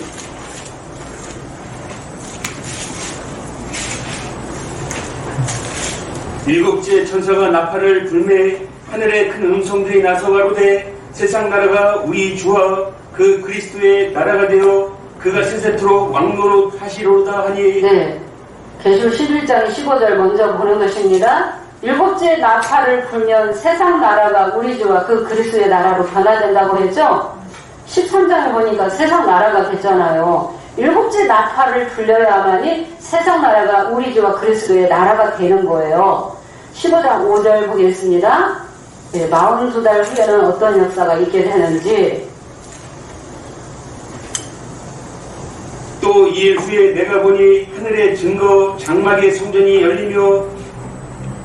일곱째 천사가 나팔을 불매 하늘에 큰 음성들이 나서 가로되 세상 나라가 우리 주와 그 그리스도의 나라가 되어 그가 세세토록 왕노릇 하시로다 하니. 네, 계시록 11장 15절 먼저 보는 것입니다. 일곱째 나팔을 불면 세상 나라가 우리 주와 그 그리스도의 나라로 변화된다고 했죠. 13장에 보니까 세상 나라가 됐잖아요. 일곱째 나팔을 불려야만이 세상 나라가 우리 주와 그리스도의 나라가 되는 거예요. 15장 5절 보겠습니다. 네, 42달 후에는 어떤 역사가 있게 되는지. 또 이일 후에 내가 보니 하늘의 증거 장막의 성전이 열리며.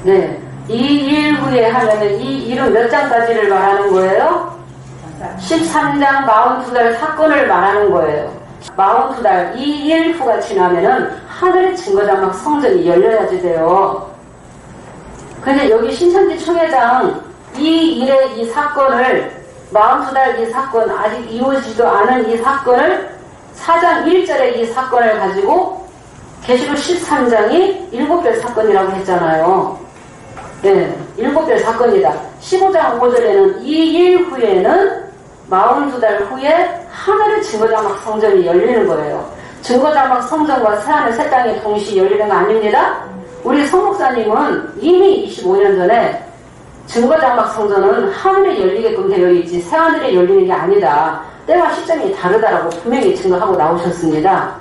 네, 이 일 후에 하면은 이 일은 몇 장까지를 말하는 거예요? 13장 42달 사건을 말하는 거예요. 42달 이 일 후가 지나면은 하늘의 증거 장막 성전이 열려야지 돼요. 근데 여기 신천지 총회장 이 일의 이 사건을 42달 이 사건 아직 이루어지지도 않은 이 사건을 4장 1절의 이 사건을 가지고 계시록 13장이 7별 사건이라고 했잖아요. 네, 7별 사건이다. 15장 5절에는 이 일 후에는 42달 후에 하늘의 증거장막 성전이 열리는 거예요. 증거장막 성전과 새하늘 새 땅이 동시에 열리는 거 아닙니다. 우리 성목사님은 이미 25년 전에 증거장막 성전은 하늘에 열리게끔 되어 있지 새하늘에 열리는 게 아니다. 때와 시점이 다르다라고 분명히 증거하고 나오셨습니다.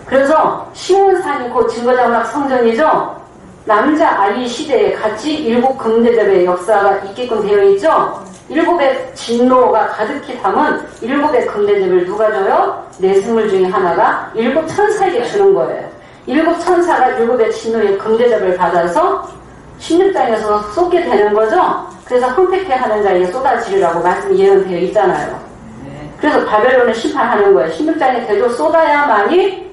그래서 시온산이 곧 증거장막 성전이죠. 남자 아이 시대에 같이 7 금대접의 역사가 있게끔 되어 있죠. 7의 진노가 가득히 담은 7의 금대접을 누가 줘요? 내승물 중에 하나가 7 천사에게 주는 거예요. 7 천사가 7의 진노의 금대접을 받아서 16장에서 쏟게 되는 거죠. 그래서 황폐케 하는 자에게 쏟아지리라고 말씀이 예언되어 있잖아요. 그래서 바벨론을 심판하는 거예요. 16장에 대조 쏟아야만이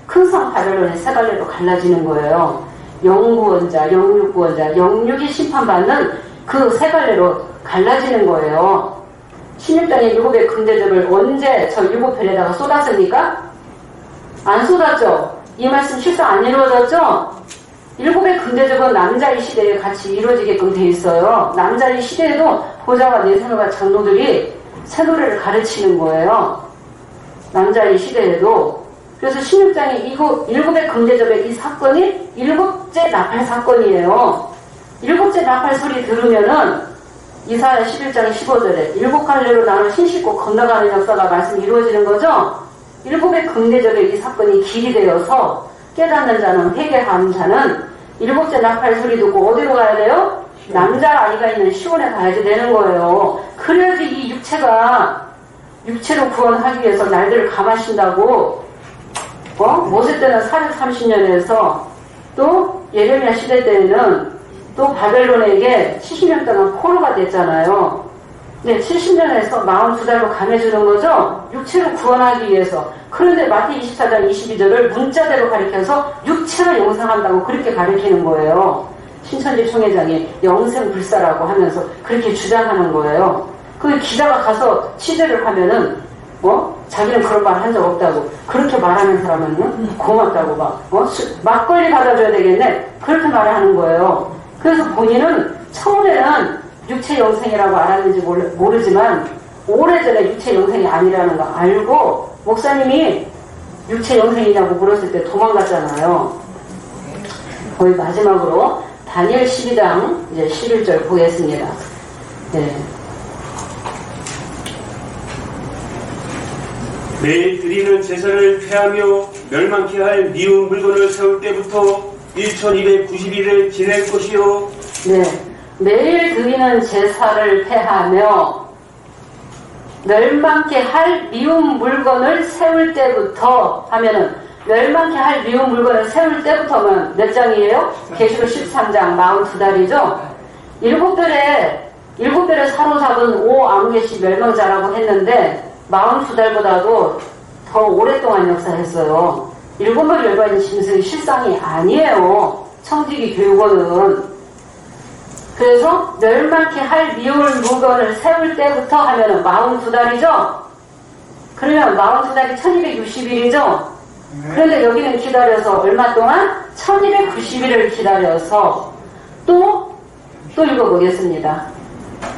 큰 성 바벨론의 세 갈래로 갈라지는 거예요. 영구원자, 영육구원자, 영육이 심판받는 그 세 갈래로 갈라지는 거예요. 16장의 7의 금대접을 언제 저 7편에다가 쏟았습니까? 안 쏟았죠? 이 말씀 실상 안 이루어졌죠? 7의 금대접은 남자의 시대에 같이 이루어지게끔 돼 있어요. 남자의 시대에도 보좌와 내세노가 장로들이 새 노래를 가르치는 거예요. 남자의 시대에도. 그래서 16장의 7의 금대접의 이 사건이 7째 나팔 사건이에요. 7째 나팔 소리 들으면은 이사야 11장 15절에 7갈래로 나눠 신씻고 건너가는 역사가 말씀이 이루어지는 거죠. 7의 금대접의 이 사건이 길이 되어서 깨닫는 자는, 회개하는 자는 7째 나팔 소리 듣고 어디로 가야 돼요? 남자 아이가 있는 시온에 가야지 되는 거예요. 그래야지 이 육체로 구원하기 위해서 날들을 감하신다고. 모세 때는 430년에서 또 예레미야 시대 때는 또 바벨론에게 70년 동안 포로가 됐잖아요. 네, 70년에서 42달로 감해주는 거죠. 육체로 구원하기 위해서. 그런데 마태 24장 22절을 문자대로 가리켜서 육체가 영생한다고 그렇게 가리키는 거예요. 신천지 총회장이 영생불사라고 하면서 그렇게 주장하는 거예요. 그 기자가 가서 취재를 하면은 자기는 그런 말 한 적 없다고. 그렇게 말하는 사람은 고맙다고 막걸리 받아줘야 되겠네. 그렇게 말을 하는 거예요. 그래서 본인은 처음에는 육체 영생이라고 알았는지 모르지만 오래전에 육체 영생이 아니라는 거 알고 목사님이 육체 영생이냐고 물었을 때 도망갔잖아요. 거의 마지막으로 다니엘 12장 이제 11절 보겠습니다. 네. 매일 드리는 제사를 폐하며 멸망케 할 미운 물건을 세울 때부터 1290일을 지낼 것이요. 네. 매일 드리는 제사를 폐하며 멸망케 할 미운 물건을 세울 때부터 하면은 멸망케 할 미운 물건을 세울 때부터면 몇 장이에요? 계시록 13장 42달이죠. 7별에 사로잡은 5암흑의 멸망자라고 했는데 42달보다도 더 오랫동안 역사했어요. 7번 열반인 짐승이 실상이 아니에요. 청지기 교육원은. 그래서 멸망케 할 미운 물건을 세울 때부터 하면은 42달이죠? 그러면 42달이 1260일이죠? 그런데 여기는 기다려서 얼마 동안? 1290일을 기다려서 또 읽어보겠습니다.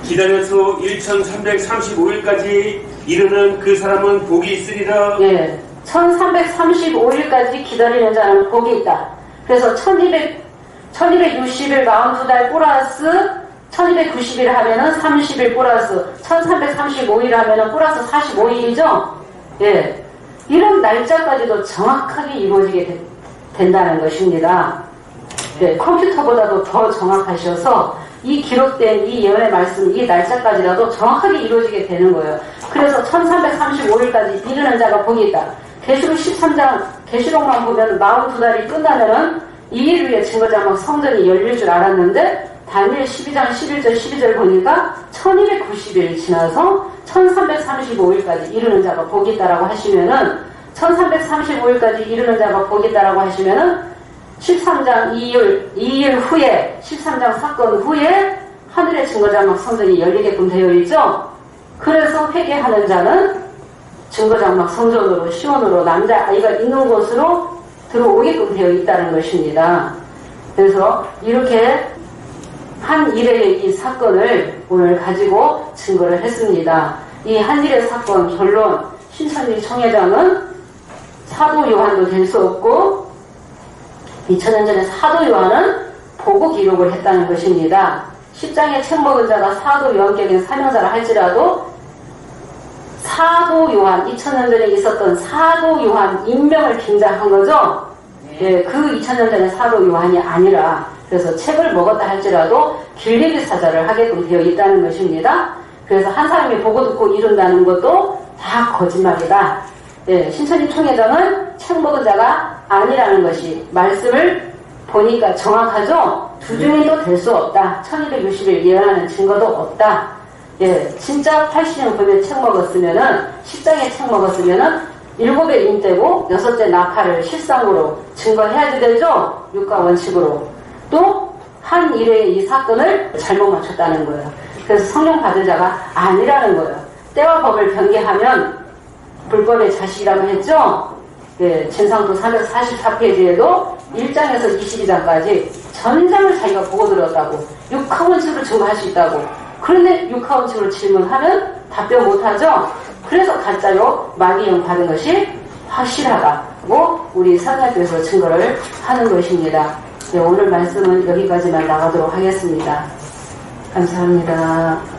기다려서 1335일까지 이르는 그 사람은 복이 있으리라. 예. 1335일까지 기다리는 자는 복이 있다. 그래서 1260일 42달 플러스 1290일 하면은 30일 플러스 1335일 하면은 플러스 45일이죠? 예. 이런 날짜까지도 정확하게 이루어지게 된다는 것입니다. 예. 컴퓨터보다도 더 정확하셔서 이 기록된 이 예언의 말씀, 이 날짜까지라도 정확하게 이루어지게 되는 거예요. 그래서 1335일까지 이르는 자가 복이 있다. 계시록 13장, 계시록만 보면 42달이 끝나면은 2일 후에 증거자막 성전이 열릴 줄 알았는데 다니엘 12장 11절 12절 보니까 1290일 지나서 1335일까지 이르는 자가 복이 있다라고 하시면은 1335일까지 이르는 자가 복이 있다라고 하시면은 13장 2일 후에 13장 사건 후에 하늘의 증거자막 성전이 열리게끔 되어 있죠. 그래서 회개하는 자는 증거자막 성전으로 시온으로 남자 아이가 있는 곳으로 들어오게끔 되어 있다는 것입니다. 그래서 이렇게 한 일의 이 사건을 오늘 가지고 증거를 했습니다. 이 한 일의 사건 결론 신천지 총회장은 사도 요한도 될 수 없고 2000년 전에 사도 요한은 보고 기록을 했다는 것입니다. 10장의 책 먹은 자가 사도 요한격인 사명자라 할지라도 사도 요한 2000년 전에 있었던 사도 요한 인명을 긴장한 거죠. 예, 그 2000년 전에 사도 요한이 아니라 그래서 책을 먹었다 할지라도 길리기 사자를 하게끔 되어 있다는 것입니다. 그래서 한 사람이 보고 듣고 이룬다는 것도 다 거짓말이다. 예, 신천지 총회장은 책 먹은 자가 아니라는 것이 말씀을 보니까 정확하죠? 두 중에도 될 수 없다. 1260일 예언하는 증거도 없다. 예, 진짜 80년 보면 책 먹었으면은 10장에 책 먹었으면은 7배 인대고 6째 낙하를 실상으로 증거해야지 되죠? 육가 원칙으로. 또 한 일의 이 사건을 잘못 맞췄다는 거예요. 그래서 성령 받은 자가 아니라는 거예요. 때와 법을 변개하면 불법의 자식이라고 했죠? 네, 진상도 344페이지에도 1장에서 22장까지 전장을 자기가 보고 들었다고, 육하원칙으로 증거할 수 있다고. 그런데 육하원칙으로 질문하면 답변 못하죠? 그래서 가짜로 마귀영 받은 것이 확실하다고 우리 선생님께서 증거를 하는 것입니다. 네, 오늘 말씀은 여기까지만 나가도록 하겠습니다. 감사합니다.